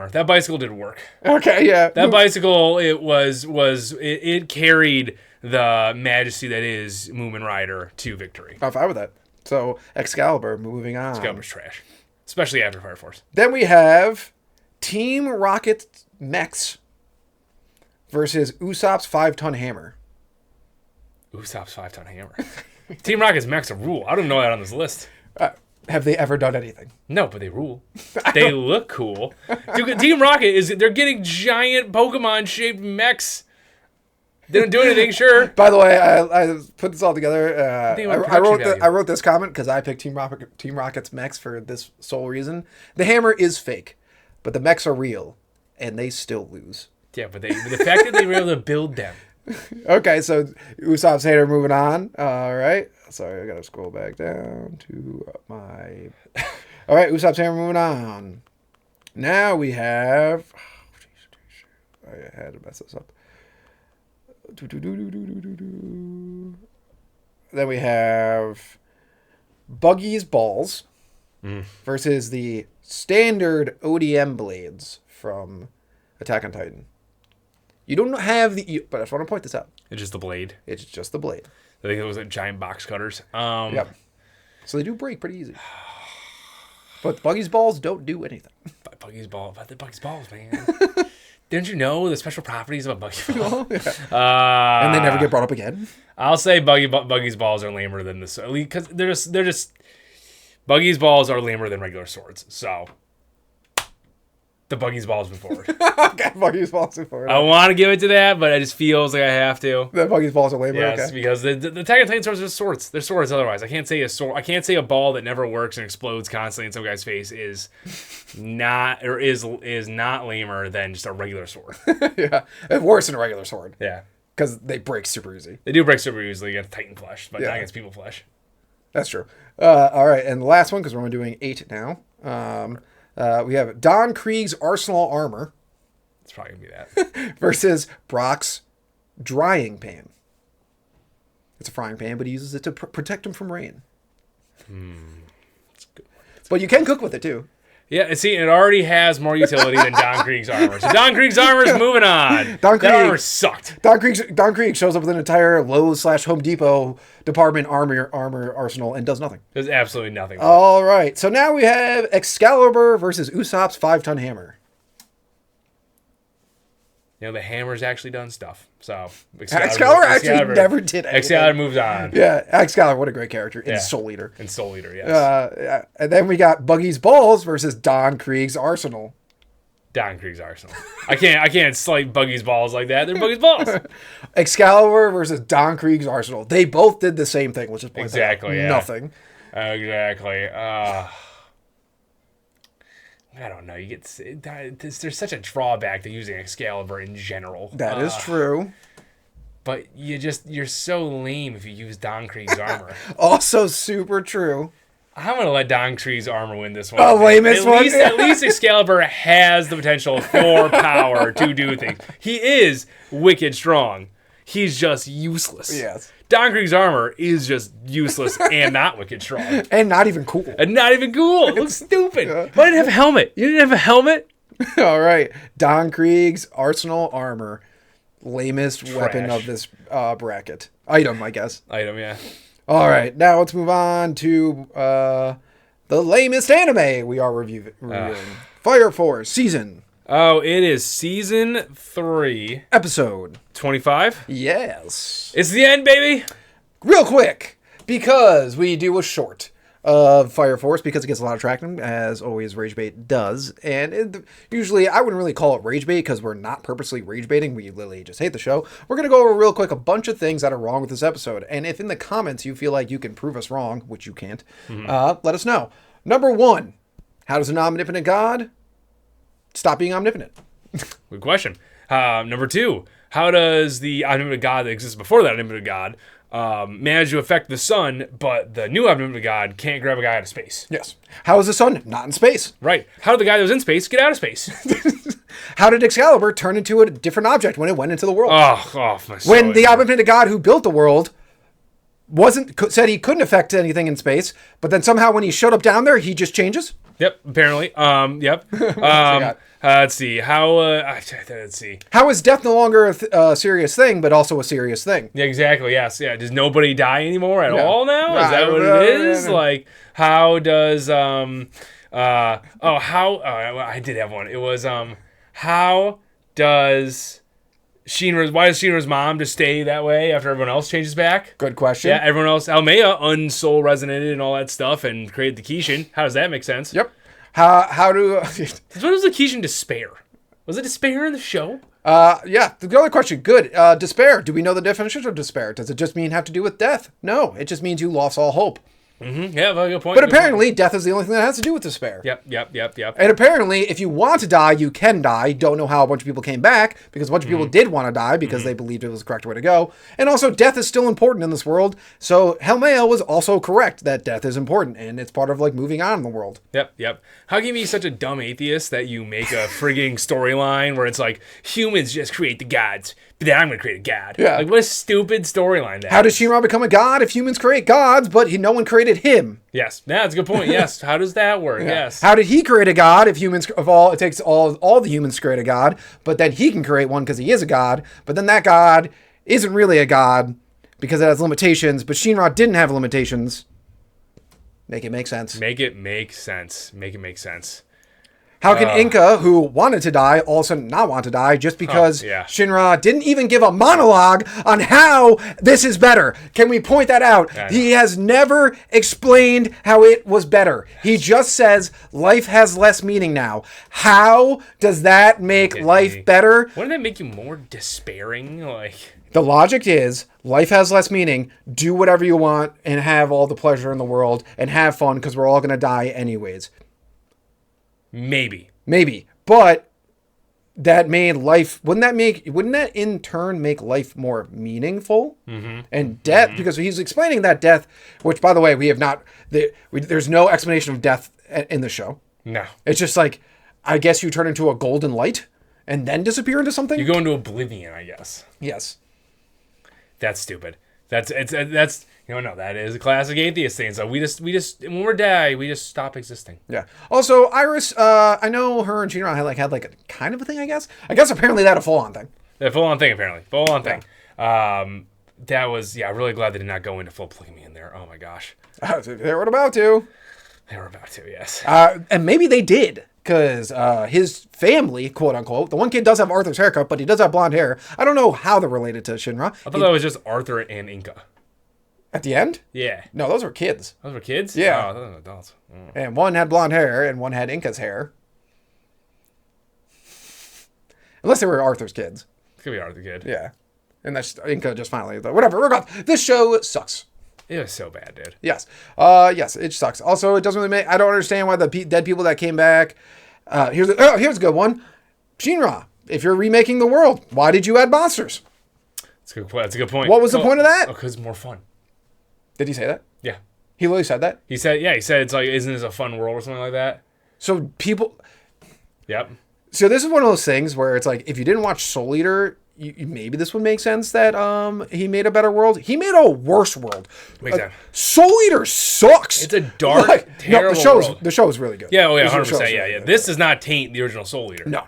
That bicycle did work. Okay, yeah. That bicycle, it carried the majesty that is Moomin Rider to victory. I'm fine with that. So, Excalibur, moving on. Excalibur's trash, especially after Fire Force. Then we have Team Rocket Mechs versus Usopp's 5-ton hammer. Usopp's 5-ton hammer. Team Rocket's mechs a rule. I don't know that on this list. Have they ever done anything? No, but they rule. They look cool. Dude, Team Rocket they're getting giant Pokemon-shaped mechs. They don't do anything, sure. By the way, I put this all together. I wrote this comment because I picked Team Rocket's mechs for this sole reason. The hammer is fake, but the mechs are real, and they still lose. Yeah, but the fact that they were able to build them. Okay, so Usopp's hater moving on. All right. Sorry, I got to scroll back down to my... All right, Usopp's hammer moving on. Now we have... I had to mess this up. Then we have Buggy's balls versus the standard ODM blades from Attack on Titan. You don't have but I just want to point this out. It's just the blade. It's just the blade. I think it was like giant box cutters. Yep. So they do break pretty easy. But Buggy's balls don't do anything. But the Buggy's balls, man. Didn't you know the special properties of a Buggy ball? Yeah. And they never get brought up again. I'll say Buggy's balls are lamer than this, because they're just Buggy's balls are lamer than regular swords. So the Buggy's balls move forward. Okay, Buggy's balls move forward. I want to give it to that, but it just feels like I have to. The Buggy's balls are lamer. Yes, okay. because the Attack on Titan swords are just swords. They're swords otherwise. I can't say a sword. I can't say a ball that never works and explodes constantly in some guy's face is not lamer than just a regular sword. Yeah, it's worse than a regular sword. Yeah, because they break super easy. They do break super easily against Titan flesh, but not against people flesh. That's true. All right, and the last one, because we're only doing 8 now. We have Don Krieg's Arsenal armor. It's probably gonna be that. Versus Brock's drying pan. It's a frying pan, but he uses it to protect him from rain. That's good. But you can cook with it too. Yeah, see, it already has more utility than Don Krieg's armor. So Don Krieg's armor is moving on. That armor sucked. Don Krieg shows up with an entire Lowe's/Home Depot department armor arsenal and does nothing. There's absolutely nothing. All right, so now we have Excalibur versus Usopp's 5-ton hammer. You know, the hammer's actually done stuff. So Excalibur actually never did anything. Excalibur moves on. Yeah, Excalibur, what a great character. And Soul Eater. And Soul Eater, yes. And then we got Buggy's balls versus Don Krieg's arsenal. Don Krieg's arsenal. I can't slight Buggy's balls like that. They're Buggy's balls. Excalibur versus Don Krieg's arsenal. They both did the same thing, which is exactly nothing. Exactly. I don't know. There's such a drawback to using Excalibur in general. That is true. But you're so lame if you use Don Krieg's armor. Also super true. I'm gonna let Don Krieg's armor win this one. Oh, lamest one. At least Excalibur has the potential for power to do things. He is wicked strong. He's just useless. Yes. Don Krieg's armor is just useless and not wicked strong. And not even cool. It looks stupid. Why didn't have a helmet? You didn't have a helmet? All right. Don Krieg's arsenal armor. Lamest Trash. weapon of this bracket. Item, I guess. Item, yeah. All right. Now let's move on to the lamest anime we are reviewing. Fire Force season. Oh, it is season 3. Episode 25? Yes. It's the end, baby. Real quick, because we do a short of Fire Force, because it gets a lot of traction, as always Rage Bait does. And usually, I wouldn't really call it Rage Bait, because we're not purposely rage baiting. We literally just hate the show. We're going to go over real quick a bunch of things that are wrong with this episode. And if in the comments you feel like you can prove us wrong, which you can't, let us know. Number 1, how does an omnipotent god stop being omnipotent? Good question. Number 2, how does the omnipotent god that exists before that omnipotent god manage to affect the sun, but the new omnipotent god can't grab a guy out of space? Yes. How is the sun not in space? Right. How did the guy that was in space get out of space? How did Excalibur turn into a different object when it went into the world? Oh, my when the omnipotent god who built the world said he couldn't affect anything in space, but then somehow when he showed up down there, he just changes. Yep, apparently. Yep. Let's see. Let's see. How is death no longer a serious thing, but also a serious thing? Yeah, exactly. Yes. Yeah. Does nobody die anymore at No. all now? Is that what it is? Like, how does I did have one. It was how does why does Shinra's mom just stay that way after everyone else changes back? Good question. Yeah, everyone else, Almea unsoul resonated and all that stuff and created the Kishin. How does that make sense? Yep. How do? What was the Kishin despair? Was it despair in the show? Yeah. The other question. Good. Despair. Do we know the definition of despair? Does it just mean have to do with death? No. It just means you lost all hope. Mm-hmm. Yeah, very good point. But apparently, death is the only thing that has to do with despair. Yep. And apparently, if you want to die, you can die. Don't know how a bunch of people came back, because a bunch of people did want to die because they believed it was the correct way to go. And also, death is still important in this world. So Helmeo was also correct that death is important, and it's part of like moving on in the world. Yep. How can you be such a dumb atheist that you make a frigging storyline where it's like humans just create the gods, but then I'm going to create a god? Yeah. Like, what a stupid storyline that How does is. Shinra become a god if humans create gods, but no one created him? Yes, that's a good point. Yes, how does that work? Yeah. Yes. How did he create a god if it takes all the humans to create a god, but then he can create one because he is a god, but then that god isn't really a god because it has limitations, but Shinra didn't have limitations. Make it make sense. Make it make sense. How can Inca, who wanted to die, all of a sudden not want to die just because Shinra didn't even give a monologue on how this is better? Can we point that out? He has never explained how it was better. He just says life has less meaning now. How does that make life better? Wouldn't that make you more despairing? Like, the logic is life has less meaning. Do whatever you want and have all the pleasure in the world and have fun because we're all going to die anyways. Maybe, but that made life. Wouldn't that in turn make life more meaningful? Mm-hmm. And death, because he's explaining that death, which by the way we have not. There's no explanation of death in the show. No, it's just like, I guess you turn into a golden light and then disappear into something. You go into oblivion, I guess. Yes, that's stupid. That's no, that is a classic atheist thing. So we just when we die, we just stop existing. Yeah. Also, Iris, I know her and Shinra had like a kind of a thing. I guess apparently that a full on thing. A full on thing apparently. Thing. That was really glad they did not go into full polygamy in there. Oh my gosh. They were about to. Yes. And maybe they did. Because his family, quote unquote, the one kid does have Arthur's haircut, but he does have blonde hair. I don't know how they're related to Shinra. I thought that was just Arthur and Inca. At the end? Yeah. No, those were kids. Those were kids? Yeah. Oh, those were adults. Oh. And one had blonde hair and one had Inca's hair. Unless they were Arthur's kids. It could be Arthur kid. Yeah. And that's Inca just finally, whatever. Regardless, this show sucks. It was so bad, dude. Yes. Yes, it sucks. Also, it doesn't really I don't understand why the dead people that came back. Here's a good one. Shinra, if you're remaking the world, why did you add monsters? That's a good point. What was the point of that? Because it's more fun. Did he say that? Yeah. He literally said that? He said it's like, isn't this a fun world or something like that? So people... Yep. So this is one of those things where it's like, if you didn't watch Soul Eater, maybe this would make sense that he made a better world. He made a worse world. Makes sense. Soul Eater sucks. It's a dark, terrible world. The show is really good. Yeah, 100%. Yeah. This does not taint the original Soul Eater. No.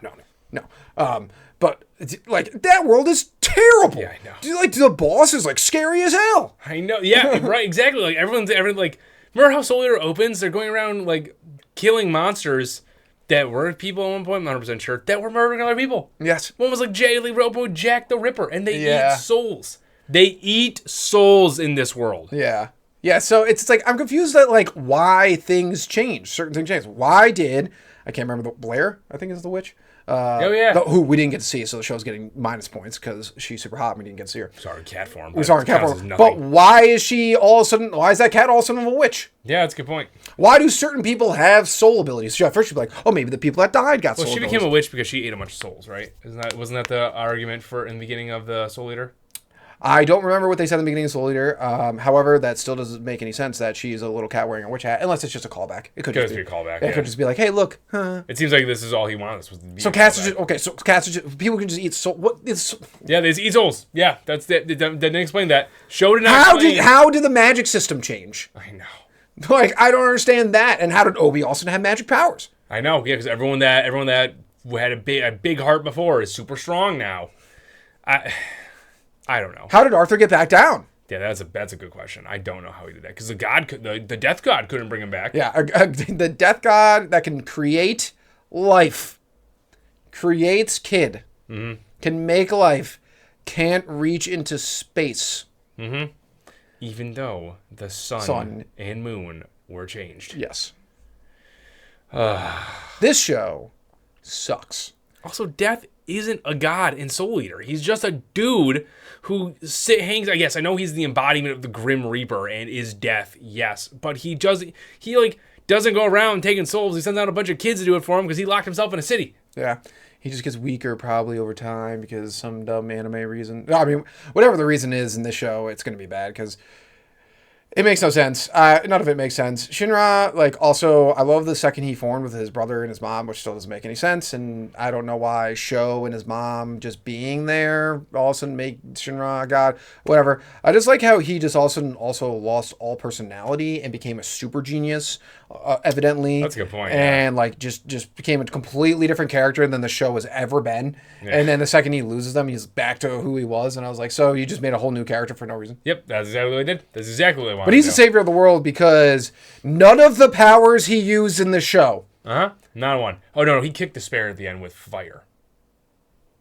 But like, that world is terrible. Yeah, I know. Like, the boss is like scary as hell. I know. Yeah, right. Exactly. Like everyone's like, remember how Soul Eater opens? They're going around like killing monsters that were people at one point. I'm not 100% sure that were murdering other people. Yes. One was like Jack the Ripper, and they eat souls. They eat souls in this world. Yeah. Yeah. So it's like, I'm confused at like why things change. Certain things change. Why did I can't remember Blair? I think is the witch. Who we didn't get to see, so the show's getting minus points because she's super hot and we didn't get to see her. Sorry, cat form. We saw her in cat form. But why is that cat all of a sudden a witch? Yeah, that's a good point. Why do certain people have soul abilities? So at first she'd be like, oh, maybe the people that died got soul abilities. Well, she became a witch because she ate a bunch of souls, right? Wasn't that the argument for in the beginning of the Soul Eater? I don't remember what they said in the beginning of Soul Eater. However, that still doesn't make any sense that she's a little cat wearing a witch hat, unless it's just a callback. It could just be a callback. It could just be like, hey, look. It seems like this is all he wants. Was to be So cats are just okay. So cats are just people can just eat soul. What is? Yeah, they just eat souls. Yeah, that's it. They didn't explain that. Show did not explain. How did the magic system change? I know. Like, I don't understand that. And how did Obi also have magic powers? I know. Yeah, because everyone that had a big heart before is super strong now. I don't know. How did Arthur get back down? Yeah, that's a good question. I don't know how he did that because the death god couldn't bring him back. Yeah, the death god that can create life, creates kid, can make life, can't reach into space. Mm-hmm. Even though the sun and moon were changed. Yes. This show sucks. Also, Death isn't a god in Soul Eater. He's just a dude who hangs. I guess I know he's the embodiment of the Grim Reaper and is Death. Yes, but he doesn't go around taking souls. He sends out a bunch of kids to do it for him because he locked himself in a city. Yeah. He just gets weaker probably over time because some dumb anime reason. I mean, whatever the reason is in this show, it's going to be bad because it makes no sense. None of it makes sense. Shinra, like, also, I love the second he formed with his brother and his mom, which still doesn't make any sense. And I don't know why Sho and his mom just being there all of a sudden make Shinra a god. Whatever. I just like how he just also lost all personality and became a super genius, evidently. That's a good point. And, like, just became a completely different character than the show has ever been. Yeah. And then the second he loses them, he's back to who he was. And I was like, so you just made a whole new character for no reason? Yep, that's exactly what I did. That's exactly what I wanted. But he's the savior of the world because none of the powers he used in the show. Not one. Oh, no, he kicked Despair at the end with fire.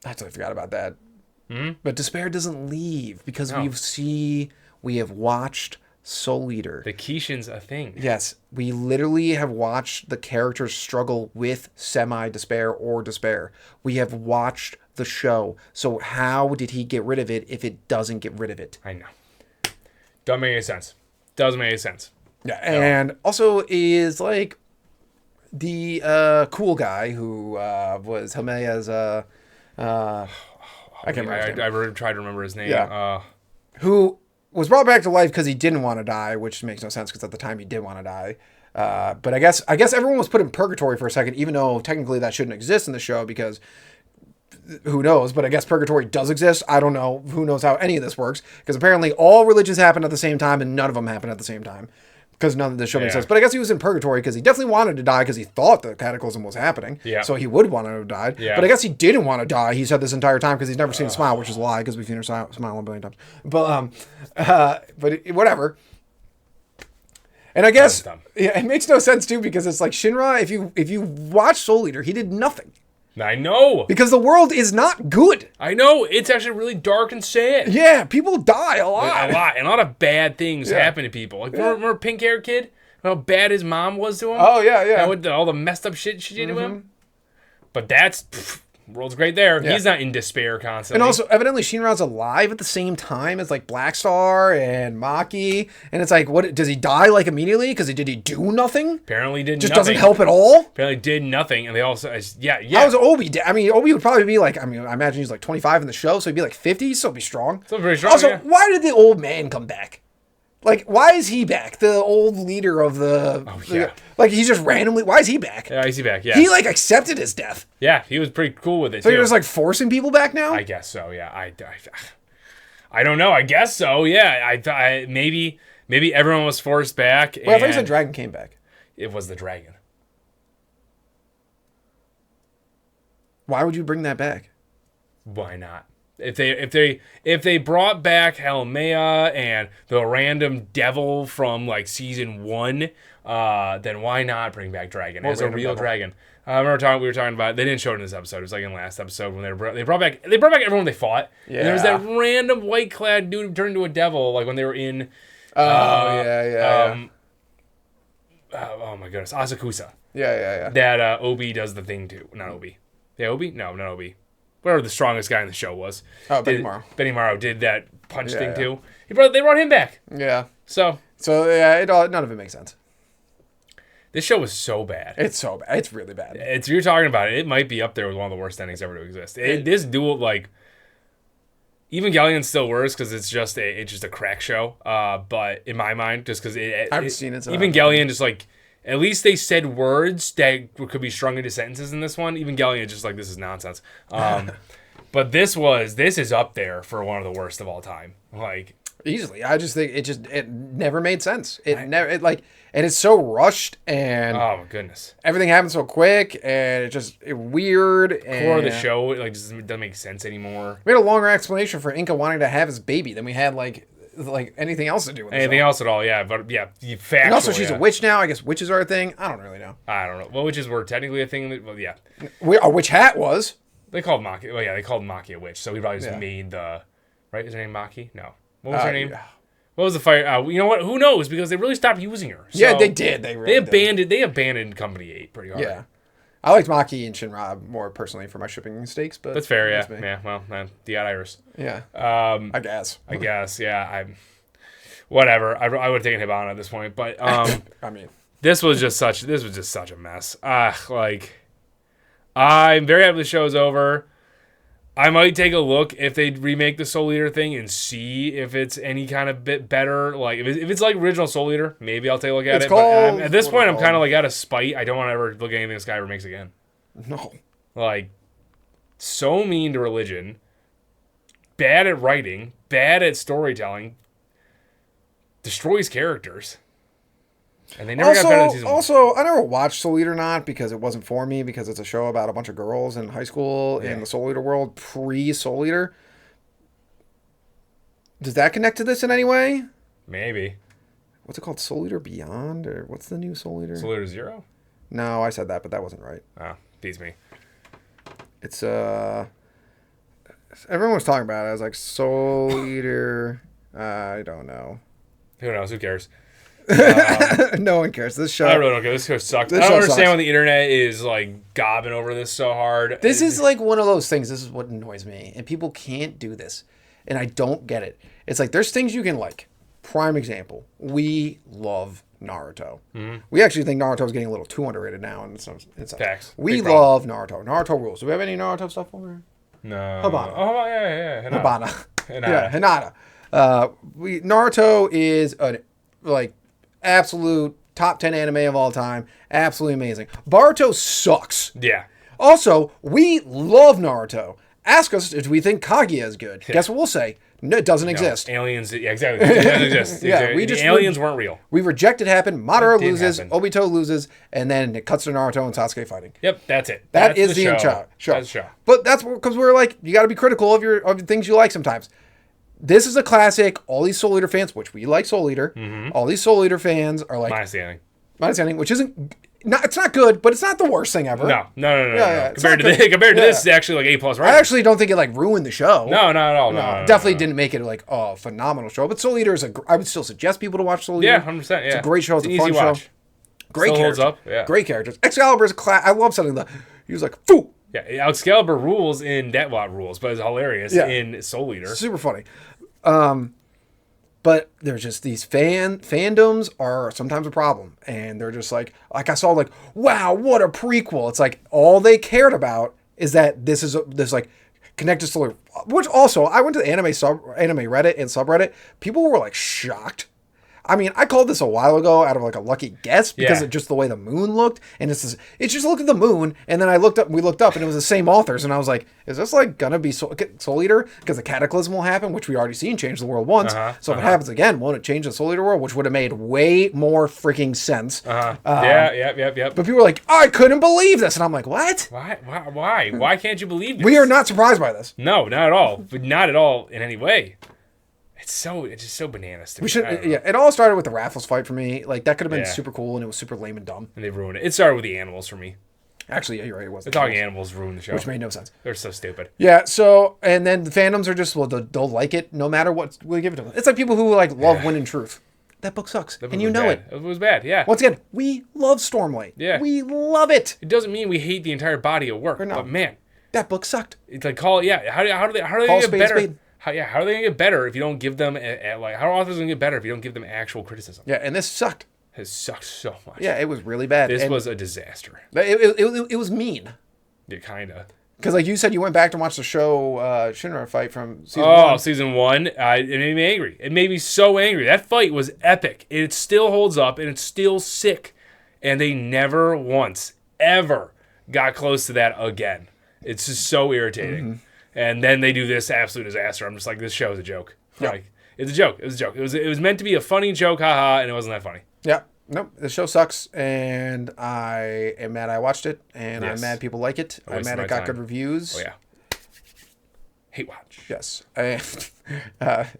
I totally forgot about that. Mm-hmm. But Despair doesn't leave because we have watched Soul Eater. The Kishin's a thing. Yes, we literally have watched the characters struggle with semi-despair or despair. We have watched the show. So how did he get rid of it if it doesn't get rid of it? I know. Doesn't make any sense. Doesn't make any sense. Yeah, and also is like the cool guy who was Helmea's I can't remember his name. I really tried to remember his name. Yeah. Who was brought back to life because he didn't want to die, which makes no sense because at the time he did want to die. But I guess everyone was put in purgatory for a second, even though technically that shouldn't exist in the show because who knows? But I guess purgatory does exist. I don't know. Who knows how any of this works? Because apparently all religions happen at the same time and none of them happen at the same time. Because none of this show makes sense. But I guess he was in purgatory because he definitely wanted to die because he thought the cataclysm was happening. Yeah. So he would want to have died. Yeah. But I guess he didn't want to die. He said this entire time because he's never seen a smile, which is a lie because we've seen her smile 1 billion times. But whatever. And I guess it makes no sense too because it's like Shinra. If you watch Soul Eater, he did nothing. I know. Because the world is not good. I know. It's actually really dark and sad. Yeah, people die a lot. And a lot of bad things happen to people. Like, remember Pink Hair Kid? How bad his mom was to him? Oh, yeah, yeah. And all the messed up shit she did to him? But world's great there. Yeah. He's not in despair constantly. And also, evidently, Shinra's alive at the same time as, like, Black Star and Maki. And it's like, what? Does he die, like, immediately? Because did he do nothing? Apparently did just nothing. Just doesn't help at all? Apparently did nothing. And they also, yeah. How was Obi? I mean, Obi would probably be, like, I imagine he's, like, 25 in the show, so he'd be, like, 50, so he'd be strong. So pretty strong, Also, why did the old man come back? Like, why is he back? The old leader of the... Oh, yeah. Like, he's just randomly... Why is he back? Yeah, is he back? Yeah. He, like, accepted his death. Yeah, he was pretty cool with it, so you're just, like, forcing people back now? I guess so, yeah. I don't know. I guess so, yeah. Maybe everyone was forced back. Well, I thought you said Dragon came back. It was the dragon. Why would you bring that back? Why not? If they brought back Helmea and the random devil from like season 1, then why not bring back Dragon as a real dragon? I remember we were talking about. They didn't show it in this episode. It was like in the last episode when they brought back everyone they fought. Yeah. And there was that random white clad dude who turned into a devil like when they were in. Oh my goodness, Asakusa. Yeah. That Obi does the thing too. Not Obi. Yeah, Obi. No, not Obi. Whatever the strongest guy in the show was. Oh, Benimaru did that punch thing too. They brought him back. Yeah. So yeah, none of it makes sense. This show was so bad. It's so bad. It's really bad. You're talking about it. It might be up there with one of the worst endings ever to exist. This duel, like, Evangelion's still worse because it's just a crack show. But in my mind, just because I haven't seen it. So Evangelion just like at least they said words that could be strung into sentences in this one. Evangelion just like this is nonsense. But this is up there for one of the worst of all time. Like easily, I just think it never made sense. And it's so rushed and oh my goodness, everything happened so quick and it weird. And core of the show like just doesn't make sense anymore. We had a longer explanation for Inca wanting to have his baby than we had like anything else to do with anything else at all. Yeah, but yeah, factual, and also she's a witch now. I guess witches are a thing. I don't really know. I don't know. Well, witches were technically a thing. Well, yeah, a witch hat was. They called Maki. Well, yeah, they called Maki a witch. So we probably just made the right. Is her name Maki? No. What was her name? Yeah. What was the fire? You know what? Who knows? Because they really stopped using her. So yeah, they did. They abandoned Company 8 pretty hard. Yeah. I liked Maki and Shinra more personally for my shipping mistakes, but that's fair. Yeah. Yeah. Well, man, the Iris. Yeah. I guess. Yeah. Whatever. I would have taken Hibana at this point, but I mean, this was just such a mess. I'm very happy the show's over. I might take a look if they remake the Soul Eater thing and see if it's any kind of bit better. Like if it's like original Soul Eater, maybe I'll take a look at it. But at this point, I'm kind of like out of spite. I don't want to ever look at anything this guy ever makes again. No. Like, so mean to religion, bad at writing, bad at storytelling, destroys characters. And they never got better than season 1. Also, I never watched Soul Eater not because it wasn't for me, because it's a show about a bunch of girls in high school in the Soul Eater world pre-Soul Eater. Does that connect to this in any way? Maybe. What's it called? Soul Eater Beyond? Or what's the new Soul Eater? Soul Eater 0? No, I said that, but that wasn't right. Oh, beats me. It's, everyone was talking about it. I was like, Soul Eater, I don't know. Who knows? Who cares? No one cares. This show. I really don't care. This show sucks. I don't understand why the internet is like gobbing over this so hard. This is like one of those things. This is what annoys me. And people can't do this. And I don't get it. It's like there's things you can like. Prime example. We love Naruto. Mm-hmm. We actually think Naruto is getting a little too underrated now. And it's facts. We love Naruto. Naruto rules. Do we have any Naruto stuff over here? No. Hibana. Oh, yeah. Hibana. Yeah, Hinata. Naruto is like absolute top 10 anime of all time. Absolutely amazing. Boruto sucks. Yeah. Also, we love Naruto. Ask us if we think Kaguya is good. Guess what we'll say? No, it doesn't exist. Aliens, yeah, exactly. It doesn't exist. Yeah, the aliens weren't real. We reject it happen. Madara loses, Obito loses, and then it cuts to Naruto and Sasuke fighting. Yep, that's it. That is the show. That's the show. But that's because we're like, you got to be critical of the things you like sometimes. This is a classic. All these Soul Eater fans, which we like Soul Eater, all these Soul Eater fans are like... My understanding, which isn't... it's not good, but it's not the worst thing ever. No. Compared to this, it's actually like A+, right? I actually don't think it like ruined the show. No, not at all. No, definitely didn't make it like a phenomenal show. But Soul Eater is I would still suggest people to watch Soul Eater. Yeah, 100%. Yeah. It's a great show. It's a fun watch. Show. Great characters. Holds up. Yeah. Great characters. Excalibur is a class. I love something that he was like, "Foo." Yeah, Excalibur rules in Deathwatch rules, but it's hilarious in Soul Eater. Super funny. But there's just these fandoms are sometimes a problem, and they're just like I saw like, wow, what a prequel. It's like all they cared about is that this like connected story. Which also, I went to the anime Reddit and subreddit. People were like shocked. I mean, I called this a while ago out of like a lucky guess because of just the way the moon looked, and it's just look at the moon, and then we looked up, and it was the same authors, and I was like, is this like gonna be Soul Eater? Because the Cataclysm will happen, which we already seen change the world once. So if it happens again, won't it change the Soul Eater world? Which would have made way more freaking sense. Yep. But people were like, I couldn't believe this, and I'm like, what? Why? Why can't you believe this? We are not surprised by this. No, not at all. But not at all in any way. It's just so bananas to me. It all started with the Raffles fight for me. Like that could have been super cool, and it was super lame and dumb. And they ruined it. It started with the animals for me. Actually, yeah, you're right. It was the talking animals ruined the show, which made no sense. They're so stupid. Yeah. So and then the fandoms are just they'll like it no matter what we give it to them. It's like people who like love Wind and Truth. That book sucks, and you know it. It was bad. Yeah. Once again, we love Stormlight. Yeah. We love it. It doesn't mean we hate the entire body of work, but man, that book sucked. It's like how do they get better? How are they gonna get better if you don't give them how are authors gonna get better if you don't give them actual criticism? Yeah, and this sucked. It sucked so much. Yeah, it was really bad. This was a disaster. It was mean. Yeah, kinda. Because like you said, you went back to watch the show Shinra fight from season Oh, one. season 1, it made me angry. It made me so angry. That fight was epic. It still holds up, and it's still sick. And they never once, ever got close to that again. It's just so irritating. Mm-hmm. And then they do this absolute disaster. I'm just like, this show is a joke. Yeah. Like, it's a joke. It was a joke. It was meant to be a funny joke, haha, and it wasn't that funny. Yeah. Nope. The show sucks, and I am mad I watched it, and Yes. I'm mad people like it. I'm wasted mad my it got time. good reviews. Oh, yeah. Hate watch. Yes. And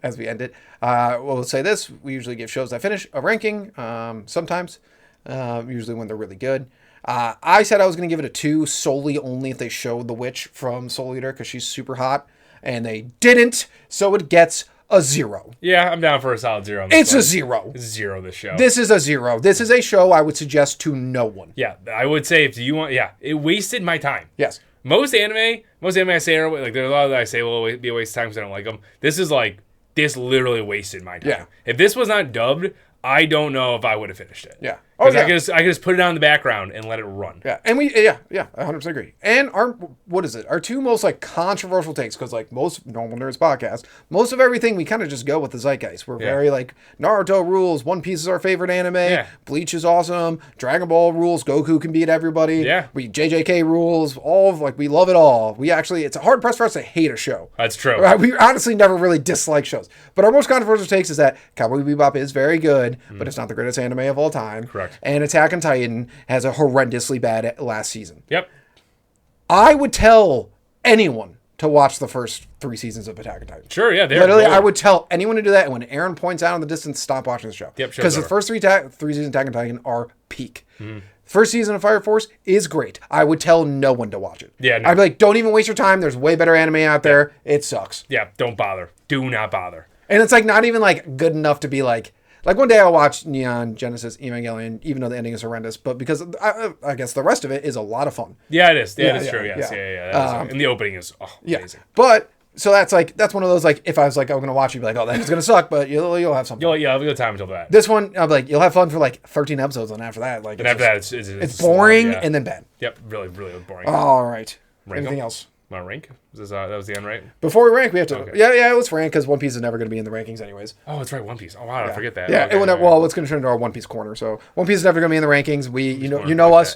as we end it, we'll say this. We usually give shows that finish a ranking, sometimes, usually when they're really good. I said I was going to give it a 2 solely only if they showed the witch from Soul Eater because she's super hot, and they didn't, so it gets a 0. Yeah, I'm down for a solid 0 on this It's one. a 0. It's 0 this show. This is a 0. This is a show I would suggest to no one. Yeah, I would say if you want, it wasted my time. Yes. Most anime I say are like there's a lot that I say will be a waste of time because I don't like them. This is like this literally wasted my time. Yeah. If this was not dubbed, I don't know if I would have finished it. Yeah. Because Oh, yeah. I could just put it on in the background and let it run. Yeah, and I 100% agree. And our 2 most like controversial takes, because like most normal nerds podcasts, most of everything we kind of just go with the zeitgeist. We're very like Naruto rules, One Piece is our favorite anime, Yeah. Bleach is awesome, Dragon Ball rules, Goku can beat everybody, Yeah. we JJK rules, all of like we love it all. We actually it's a hard press for us to hate a show. That's true. We honestly never really dislike shows. But our most controversial takes is that Cowboy Bebop is very good, but it's not the greatest anime of all time. Correct. And Attack on Titan has a horrendously bad last season. Yep. I would tell anyone to watch the first 3 seasons of Attack on Titan. Sure, yeah. Literally, I would tell anyone to do that. And when Aaron points out in the distance, stop watching the show. Yep, show's because the over. first 3 seasons of Attack on Titan are peak. First season of Fire Force is great. I would tell no one to watch it. Yeah, no. I'd be like, don't even waste your time. There's way better anime out there. It sucks. Yeah, don't bother. Do not bother. And it's like not even like good enough to be like one day I'll watch Neon Genesis Evangelion, even though the ending is horrendous, but because I guess the rest of it is a lot of fun. Yeah, it is. Yeah, Yeah, it's true. yeah, Yes, yeah. yeah. That is, and the opening is amazing. But so that's one of those like if I was like I'm gonna watch, you'd be like, oh, that's gonna suck, but you'll have something. You'll have a good time until that. This one, I'll be like, you'll have fun for like 13 episodes, and after that, like And after that, it's it's slow, boring yeah. and then bad. Yep, really, really boring. All right. Rank Anything 'em? else? My rank? That was the end, right? Before we rank, we have to. Okay. Yeah, let's rank because One Piece is never going to be in the rankings anyways. Oh, that's right, One Piece. Oh wow, I forget that. Yeah, Okay, well, it's going to turn into our One Piece corner. So One Piece is never going to be in the rankings. You know like us.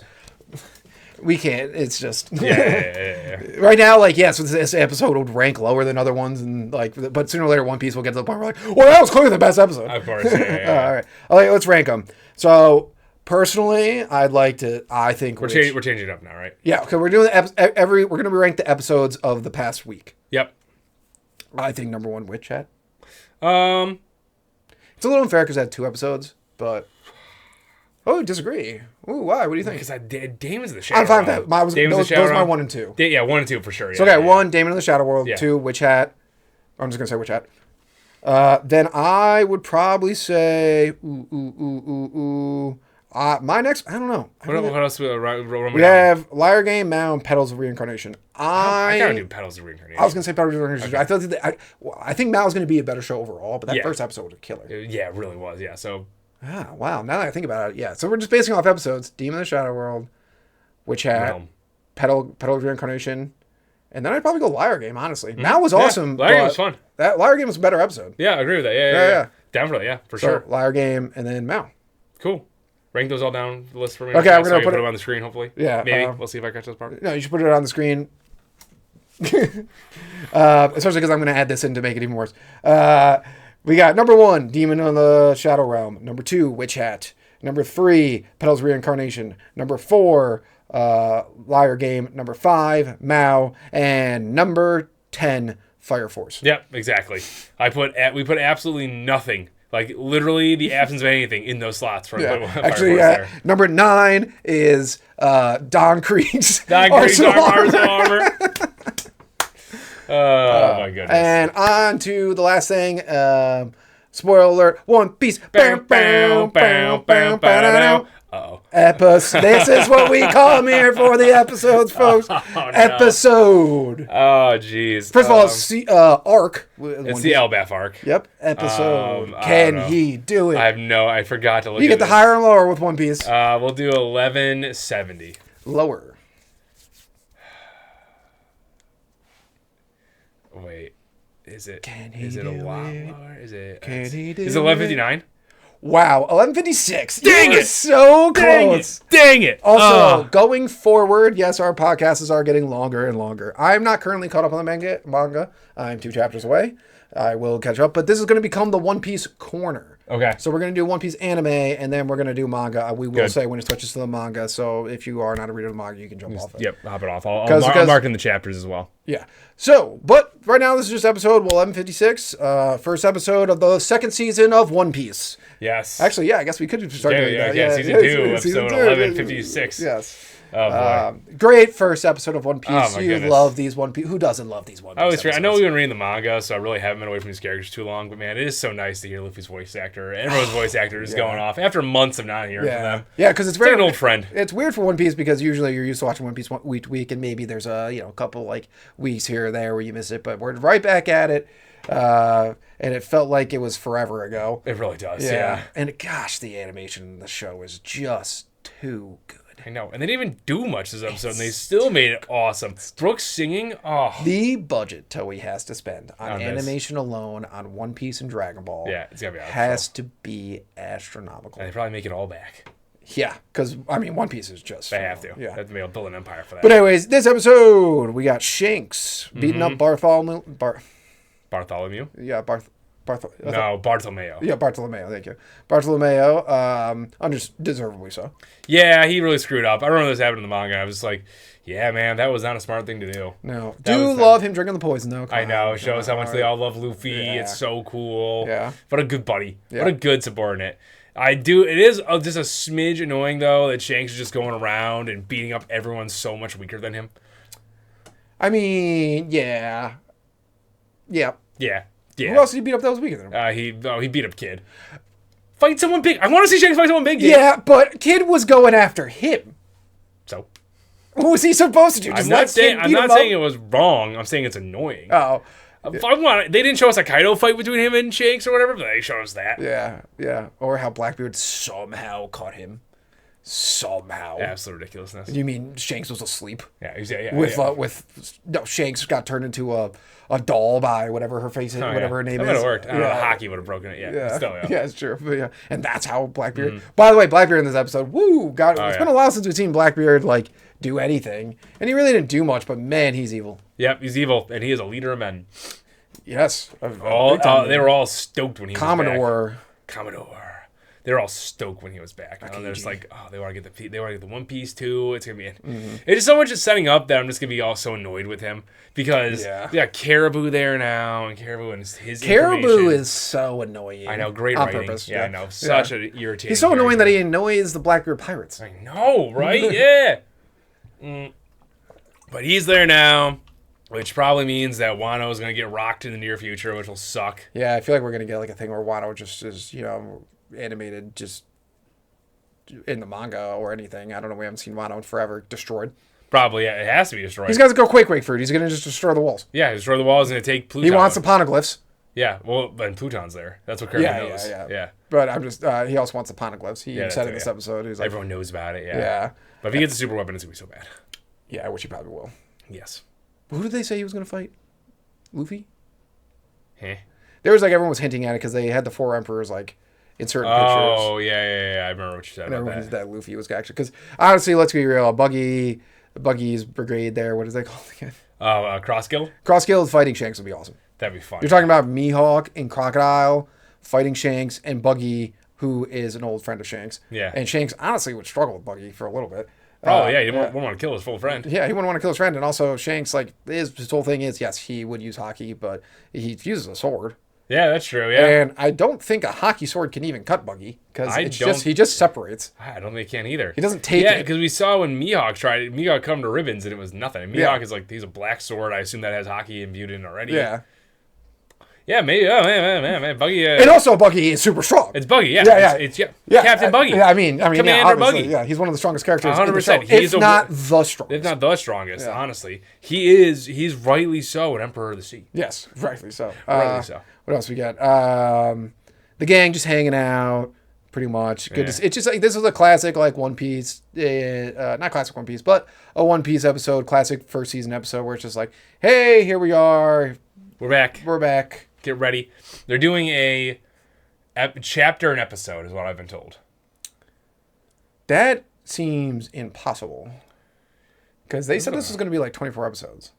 We can't. It's just Yeah. right now. Like yes, this episode would rank lower than other ones, and like, but sooner or later, One Piece will get to the point where we're like, well, that was clearly the best episode. Of course. Yeah. All right, let's rank them. So personally, I'd like to. I think We're changing it up now, right? Yeah, okay. We're doing we're going to rank the episodes of the past week. Yep. I think number 1, Witch Hat. Um. It's a little unfair because I had 2 episodes, but oh, disagree. Ooh, why? What do you think? Because Damon's the Shadow. I'm fine with Realm. that. Those are my 1 and 2. Yeah, 1 and 2 for sure. Yeah, So okay, yeah. 1, Damon in the Shadow World. Yeah. 2, Witch Hat. I'm just gonna say Witch Hat. Then I would probably say my next. I don't know. What else? We have Liar Game, Mao, and Petals of Reincarnation. I gotta do Petals of Reincarnation. I was gonna say Petals of Reincarnation. Okay. I think Mao is gonna be a better show overall, but that first episode was a killer. Yeah, it really was. Yeah. So. Ah, wow. Now that I think about it, yeah. So we're just basing off episodes: Demon in the Shadow World, Witch Hat, Realm. Petal of Reincarnation, and then I'd probably go Liar Game. Honestly, Mao was awesome. Liar Game but was fun. That Liar Game was a better episode. Yeah, I agree with that. Yeah. Definitely, yeah, for So sure. Liar Game and then Mao. Cool. Rank those all down the list for me. Okay, I'm so gonna I can put put it- them on the screen. Hopefully. Yeah, Maybe we'll see if I catch those part. No, you should put it on the screen. Especially because I'm going to add this in to make it even worse. We got number 1, Demon in the Shadow Realm. Number 2, Witch Hat. Number 3, Petals of Reincarnation. Number 4, Liar Game. Number 5, Mao. And number 10, Fire Force. Yep, exactly. We put absolutely nothing, like literally the absence of anything in those slots for Yeah. Fire Actually, Force there. number 9 is Don Creek's Don Creek's Arsenal Armor. Arsenal Armor. Oh my goodness. And on to the last thing. Spoiler alert. One Piece. Bow, bow, bow, bow, bow, bow. Uh-oh. This is what we come here for, the episodes, folks. Oh, no. Episode. Oh, jeez. First of all, it's arc. It's the Elbaf arc. Yep. Episode. I Can don't know. he do it? I forgot to look You at get the this. higher and lower with One Piece. We'll do 1170. Lower. Wait, is it? Can he Is it a do lot it? lower? Is it? Can he do Is it 11:59? Wow, 11:56. Dang You were it! so Dang close. it! Dang it! Also, going forward, yes, our podcasts are getting longer and longer. I'm not currently caught up on the manga. I'm 2 chapters away. I will catch up, but this is going to become the One Piece corner. Okay. So we're going to do One Piece anime, and then we're going to do manga. We will Good. say when it switches to the manga, so if you are not a reader of the manga, you can jump off it. Yep, hop it off. I'll mark in the chapters as well. Yeah. So, but right now this is just episode 1156, first episode of the second season of One Piece. Yes. Actually, yeah, I guess we could start doing that. Yeah, season 2, episode 1156. Yes. Oh, boy. Great first episode of One Piece. Oh, my You goodness. love these One Piece. Who doesn't love these One Piece? I know we've been reading the manga, so I really haven't been away from these characters too long. But man, it is so nice to hear Luffy's voice actor and Rose voice actor is going off after months of not hearing from them. Yeah, because it's It's like very an old friend. It's weird for One Piece because usually you're used to watching One Piece week to week, and maybe there's a couple like weeks here or there where you miss it, but we're right back at it. And it felt like it was forever ago. It really does. Yeah. And gosh, the animation in the show is just too good. I know. And they didn't even do much this episode, and they still made it awesome. Brooke singing. Oh. The budget Toei has to spend on this. animation alone on One Piece and Dragon Ball Yeah, it's got to be out of has to be astronomical. And they probably make it all back. Yeah, because, I mean, One Piece is just... They have to. Yeah. They have to be able to build an empire for that. But anyways, this episode, we got Shanks beating up Bartholomew. Bartholomew? Yeah, No, Bartolomeo. Yeah, Bartolomeo, thank you. Bartolomeo, deservedly so. Yeah, he really screwed up. I remember this happened in the manga. I was like, yeah, man, that was not a smart thing to do. No. That was Love him drinking the poison, though. I know. It shows how much they all love Luffy. Yeah. It's so cool. Yeah. What a good buddy. Yeah. What a good subordinate. It is just a smidge annoying, though, that Shanks is just going around and beating up everyone so much weaker than him. I mean, yeah. Yeah. Yeah. Yeah. Who else did he beat up that was weaker than him? He beat up Kid. Fight someone big. I want to see Shanks fight someone big. Yeah, but Kid was going after him. So What was he supposed to do? Just I'm not saying it it was wrong. I'm saying it's annoying. Oh, They didn't show us a Kaido fight between him and Shanks or whatever, but they showed us that. yeah. Or how Blackbeard somehow caught him. Somehow. Absolute ridiculousness. You mean Shanks was asleep? Yeah, yeah. No, Shanks got turned into a doll by whatever her face is, whatever her name that is. might have worked. I don't know. Hockey would have broken it. Yeah. Still, Yeah, it's true. But yeah, and that's how Blackbeard. By the way, Blackbeard in this episode, it's been a while since we've seen Blackbeard like do anything, and he really didn't do much. But man, he's evil. Yep, he's evil, and he is a leader of men. Yes, They were all stoked when he was back. Commodore. They were all stoked when he was back. They're just like, they want to get the One Piece too. It's gonna be It's so much just setting up that I'm just gonna be all so annoyed with him because we got Caribou there now, and Caribou and his Caribou is so annoying. I know, great on writing. purpose. Yeah, I know, such an irritating. He's so annoying character. that he annoys the Blackbeard pirates. I know, right? Yeah. But he's there now, which probably means that Wano is gonna get rocked in the near future, which will suck. Yeah, I feel like we're gonna get like a thing where Wano just is, animated just in the manga or anything. I don't know. We haven't seen Wano in forever. Destroyed. Probably, yeah. It has to be destroyed. He's got to go Quake fruit. He's gonna just destroy the walls. Yeah, destroy the walls and take Pluton. He wants the poneglyphs. Yeah, well, but Pluton's there. That's what Kirby knows. Yeah. But I'm just. He also wants the poneglyphs. He Yeah, said in that's this it, episode. He's like, everyone knows about it. Yeah. Yeah. But if he gets a super weapon, it's gonna be so bad. Yeah, which he probably will. Yes. Who did they say he was gonna fight? Luffy. Huh? There was like everyone was hinting at it because they had the 4 emperors like in certain pictures. Oh yeah. I remember what you said And about everyone that. that Luffy was actually because honestly, let's be real. Buggy's brigade there. What is that called again? Oh, Crosskill? Crossguild fighting Shanks would be awesome. That'd be fun. You're talking about Mihawk and Crocodile fighting Shanks and Buggy, who is an old friend of Shanks. Yeah. And Shanks honestly would struggle with Buggy for a little bit. Probably, yeah. He wouldn't want to kill his full friend. Yeah, he wouldn't want to kill his friend. And also Shanks, like, his whole thing is, yes, he would use hockey, but he uses a sword. Yeah, that's true. Yeah. And I don't think a hockey sword can even cut Buggy because he just separates. I don't think he can either. He doesn't take Yeah, it. because we saw when Mihawk tried it. Mihawk come to ribbons and it was nothing. And Mihawk is like, he's a black sword. I assume that has hockey imbued in already. Yeah. Yeah, maybe. Oh, man. Buggy. And also Buggy is super strong. It's Buggy, yeah. Yeah. It's Captain Buggy. Yeah, I mean, Commander Buggy. Yeah, he's one of the strongest characters 100%. in the show, He's if not the strongest. If not the strongest, honestly. He's rightly so an Emperor of the Sea. Yes, rightly so. Rightly so. What else we got? The gang just hanging out, pretty much. Good. It's just like this was a classic like One Piece, not classic One Piece, but a One Piece episode, classic first season episode where it's just like, hey, here we are. We're back. We're back. Get ready. They're doing a chapter and episode, is what I've been told. That seems impossible. Because they said this was going to be like 24 episodes.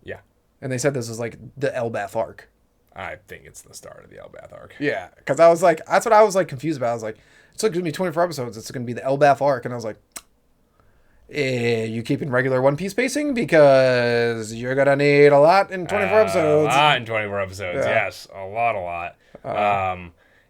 Yeah. And they said this was like the Elbath arc. I think it's the start of the Elbath arc. Yeah. Because I was like, that's what I was like confused about. I was like, it's going to be 24 episodes. It's going to be the Elbath arc. And I was like, you keeping regular One Piece pacing? Because you're going to need a lot in 24 episodes. A lot in 24 episodes, yes. A lot.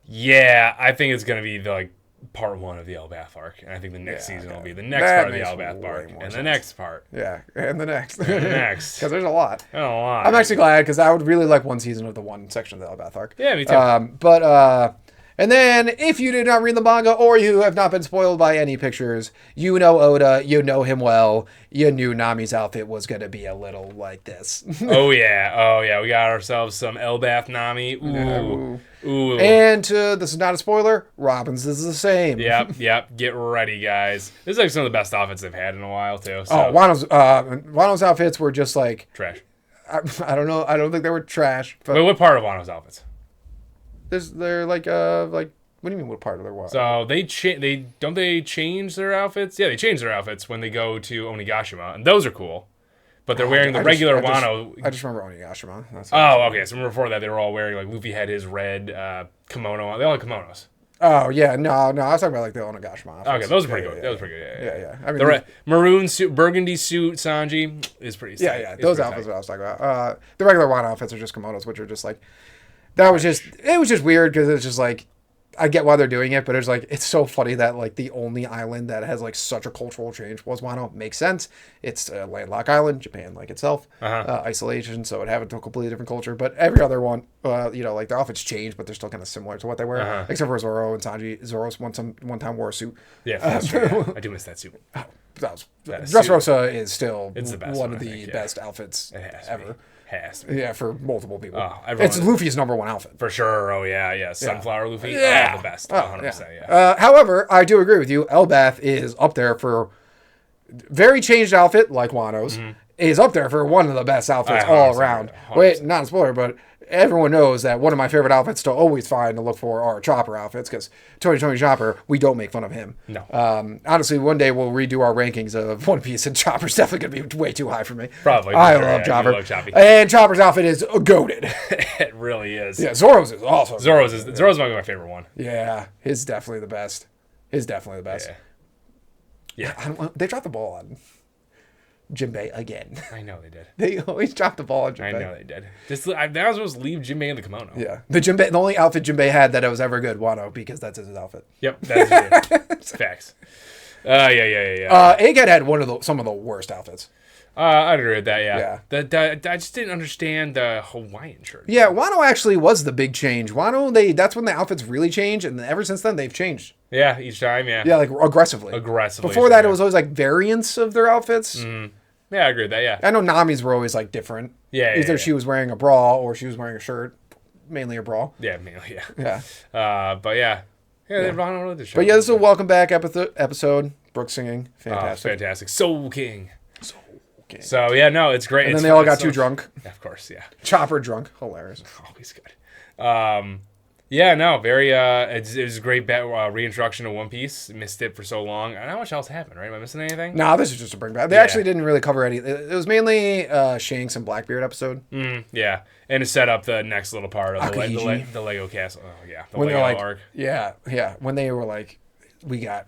Yeah, I think it's going to be the part 1 of the Elbath arc. And I think the next season will be the next part of the Elbath arc. And the next part. Yeah, and the next. And the next. Because there's a lot. A lot. I'm actually glad because I would really like one season of the one section of the Elbath arc. Yeah, me too. And then, if you did not read the manga or you have not been spoiled by any pictures, you know Oda, you know him well, you knew Nami's outfit was going to be a little like this. Oh, yeah. We got ourselves some Elbath Nami. Ooh. And this is not a spoiler, Robin's is the same. Yep. Get ready, guys. This is like some of the best outfits they've had in a while, too. So. Oh, Wano's outfits were just like... Trash. I don't know. I don't think they were trash. But Wait, what part of Wano's outfits? They're like what do you mean what part of their what? So they change their outfits? Yeah, they change their outfits when they go to Onigashima, and those are cool. But they're wearing the regular Wano. I just remember Onigashima. Okay. So before that, they were all wearing Luffy had his red kimono on. They all had kimonos. Oh yeah, no, I was talking about the Onigashima outfits. Okay, those are pretty good. Those are pretty good. Yeah. I mean, the maroon suit, burgundy suit, Sanji is pretty. Sick. Yeah. Those outfits what I was talking about. The regular Wano outfits are just kimonos, which are just like. It was just weird because it's just like, I get why they're doing it, but it's so funny that the only island that has such a cultural change was Wano. Makes sense. It's a landlocked island, Japan itself, isolation, so it have a completely different culture. But every other one, the outfits change, but they're still kind of similar to what they wear, except for Zoro and Sanji. Zoro's one time wore a suit. Yeah, that's true. I do miss that suit. Dressrosa is still the best one of the best outfits ever. Yeah, for multiple people. It's Luffy's number one outfit. For sure. Oh, yeah. Sunflower Luffy. Yeah. The best. 100%. Yeah. However, I do agree with you. Elbath is up there for very changed outfit, like Wano's, is up there for one of the best outfits all around. 100%. Wait, not a spoiler, but everyone knows that one of my favorite outfits to always find and look for are Chopper outfits, because Tony Chopper, we don't make fun of him. No. Honestly, one day we'll redo our rankings of One Piece, and Chopper's definitely going to be way too high for me. Probably. I love Chopper. And Chopper's outfit is goated. It really is. Yeah, Zoro's is awesome. Zoro's my favorite one. Yeah, his definitely the best. Yeah. They dropped the ball on Jinbei again. I know they did. They always drop the ball on Jinbei. I know they did. That was supposed to leave Jinbei in the kimono. Yeah. The only outfit Jinbei had that was ever good, Wano, because that's his outfit. Yep, that's it. Facts. Yeah. Egghead had some of the worst outfits. I'd agree with that, yeah. I just didn't understand the Hawaiian shirt. Yeah, Wano actually was the big change. Wano, that's when the outfits really changed, and ever since then, they've changed. Yeah, each time, yeah. Yeah, aggressively. Before that, it was always variants of their outfits. Mm-hmm. Yeah, I agree with that, yeah. I know Nami's were always different. Yeah, Either she was wearing a bra or she was wearing a shirt. Mainly a bra. Yeah, mainly, yeah. Yeah. But yeah. Yeah, Wano really did show. But yeah, this is a welcome back episode. Brooke singing. Fantastic. Fantastic. Soul King. So, yeah, no, it's great. And then they all got too drunk. Yeah, of course, yeah. Chopper drunk. Hilarious. Always good. Yeah, no, very, it was a great reintroduction to One Piece. Missed it for so long. And how much else happened, right? Am I missing anything? No, this is just a bring back. They actually didn't really cover any. It was mainly Shanks and Blackbeard episode. Yeah, and to set up the next little part of the Lego castle. Oh, yeah. The Lego arc. Yeah. When they were we got...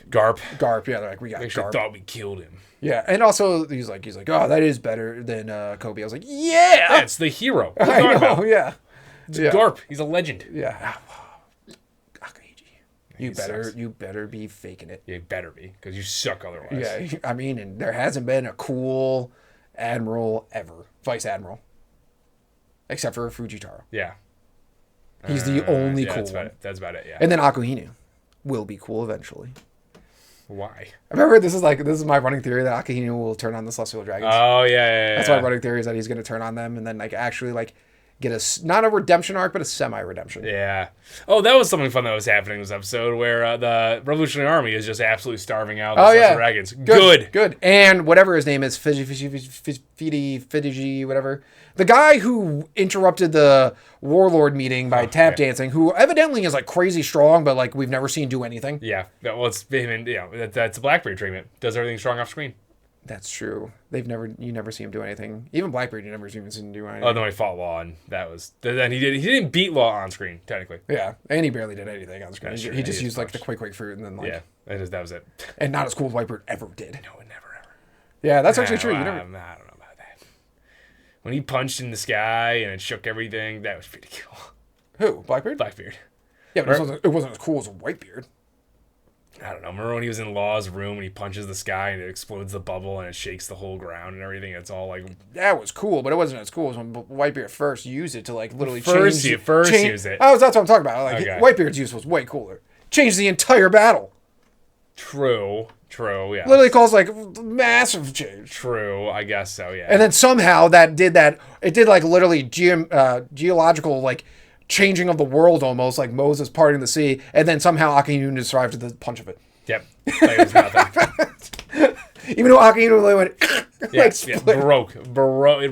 Garp. Yeah, they're we got Garp. Thought we killed him. Yeah, and also he's like, oh, that is better than Kobe. I was like, yeah, it's the hero. I know, yeah. It's Garp. He's a legend. Yeah. You better be faking it. You better be, because you suck otherwise. Yeah, I mean, and there hasn't been a cool admiral ever, vice admiral, except for Fujitaro. Yeah. He's the only cool one. That's about it, yeah. And then Akuhinu will be cool eventually. Why? I remember this is my running theory that Akahinu will turn on the Celestial Dragons. Oh yeah. That's my running theory is that he's going to turn on them and then actually get not a redemption arc, but a semi-redemption. Yeah. Oh, that was something fun that was happening in this episode where the Revolutionary Army is just absolutely starving out the dragons. Good. And whatever his name is, Fiji, whatever. The guy who interrupted the warlord meeting by tap dancing, who evidently is like crazy strong, but like we've never seen do anything. Yeah. Well, it's him, and that's a Blackbeard treatment. Does everything strong off screen. That's true. You never see him do anything. Even Blackbeard, you never even see him do anything. Oh, then he fought Law, and then he didn't beat Law on screen, technically. Yeah, and he barely did anything on screen. He just used like the quick fruit and then like... Yeah, that was it. And not as cool as Whitebeard ever did. No, never, ever. Yeah, that's actually true. I don't know about that. When he punched in the sky and it shook everything, that was pretty cool. Who? Blackbeard? Blackbeard. Yeah, but it wasn't as cool as Whitebeard. I don't know. Remember when he was in Law's room and he punches the sky and it explodes the bubble and it shakes the whole ground and everything? It's all like... That was cool, but it wasn't as cool as when Whitebeard first used it to like literally use it. Oh, that's what I'm talking about. Like Whitebeard's use was way cooler. Changed the entire battle. True, yeah. Literally caused like massive change. True, I guess so, yeah. And then somehow it did like literally geological like changing of the world almost, like Moses parting the sea, and then somehow Akhenaten survived the punch of it. Yep. Like it was nothing. Even though Akhenaten really went broke.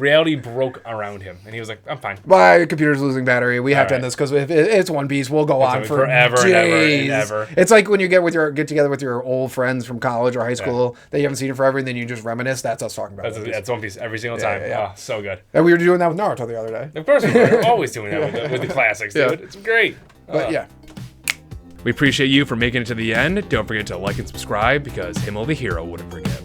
Reality broke around him, and he was like, "I'm fine." My computer's losing battery. We have to end this because if it's One Piece, we'll go on for forever and ever. It's like when you get together with your old friends from college or high school that you haven't seen in forever, and then you just reminisce. That's us talking about. That's One Piece every single time. Oh, so good. And we were doing that with Naruto the other day. Of course, we're always doing that with the classics, dude. It's great. But yeah. We appreciate you for making it to the end. Don't forget to like and subscribe because Himmel the Hero wouldn't forget.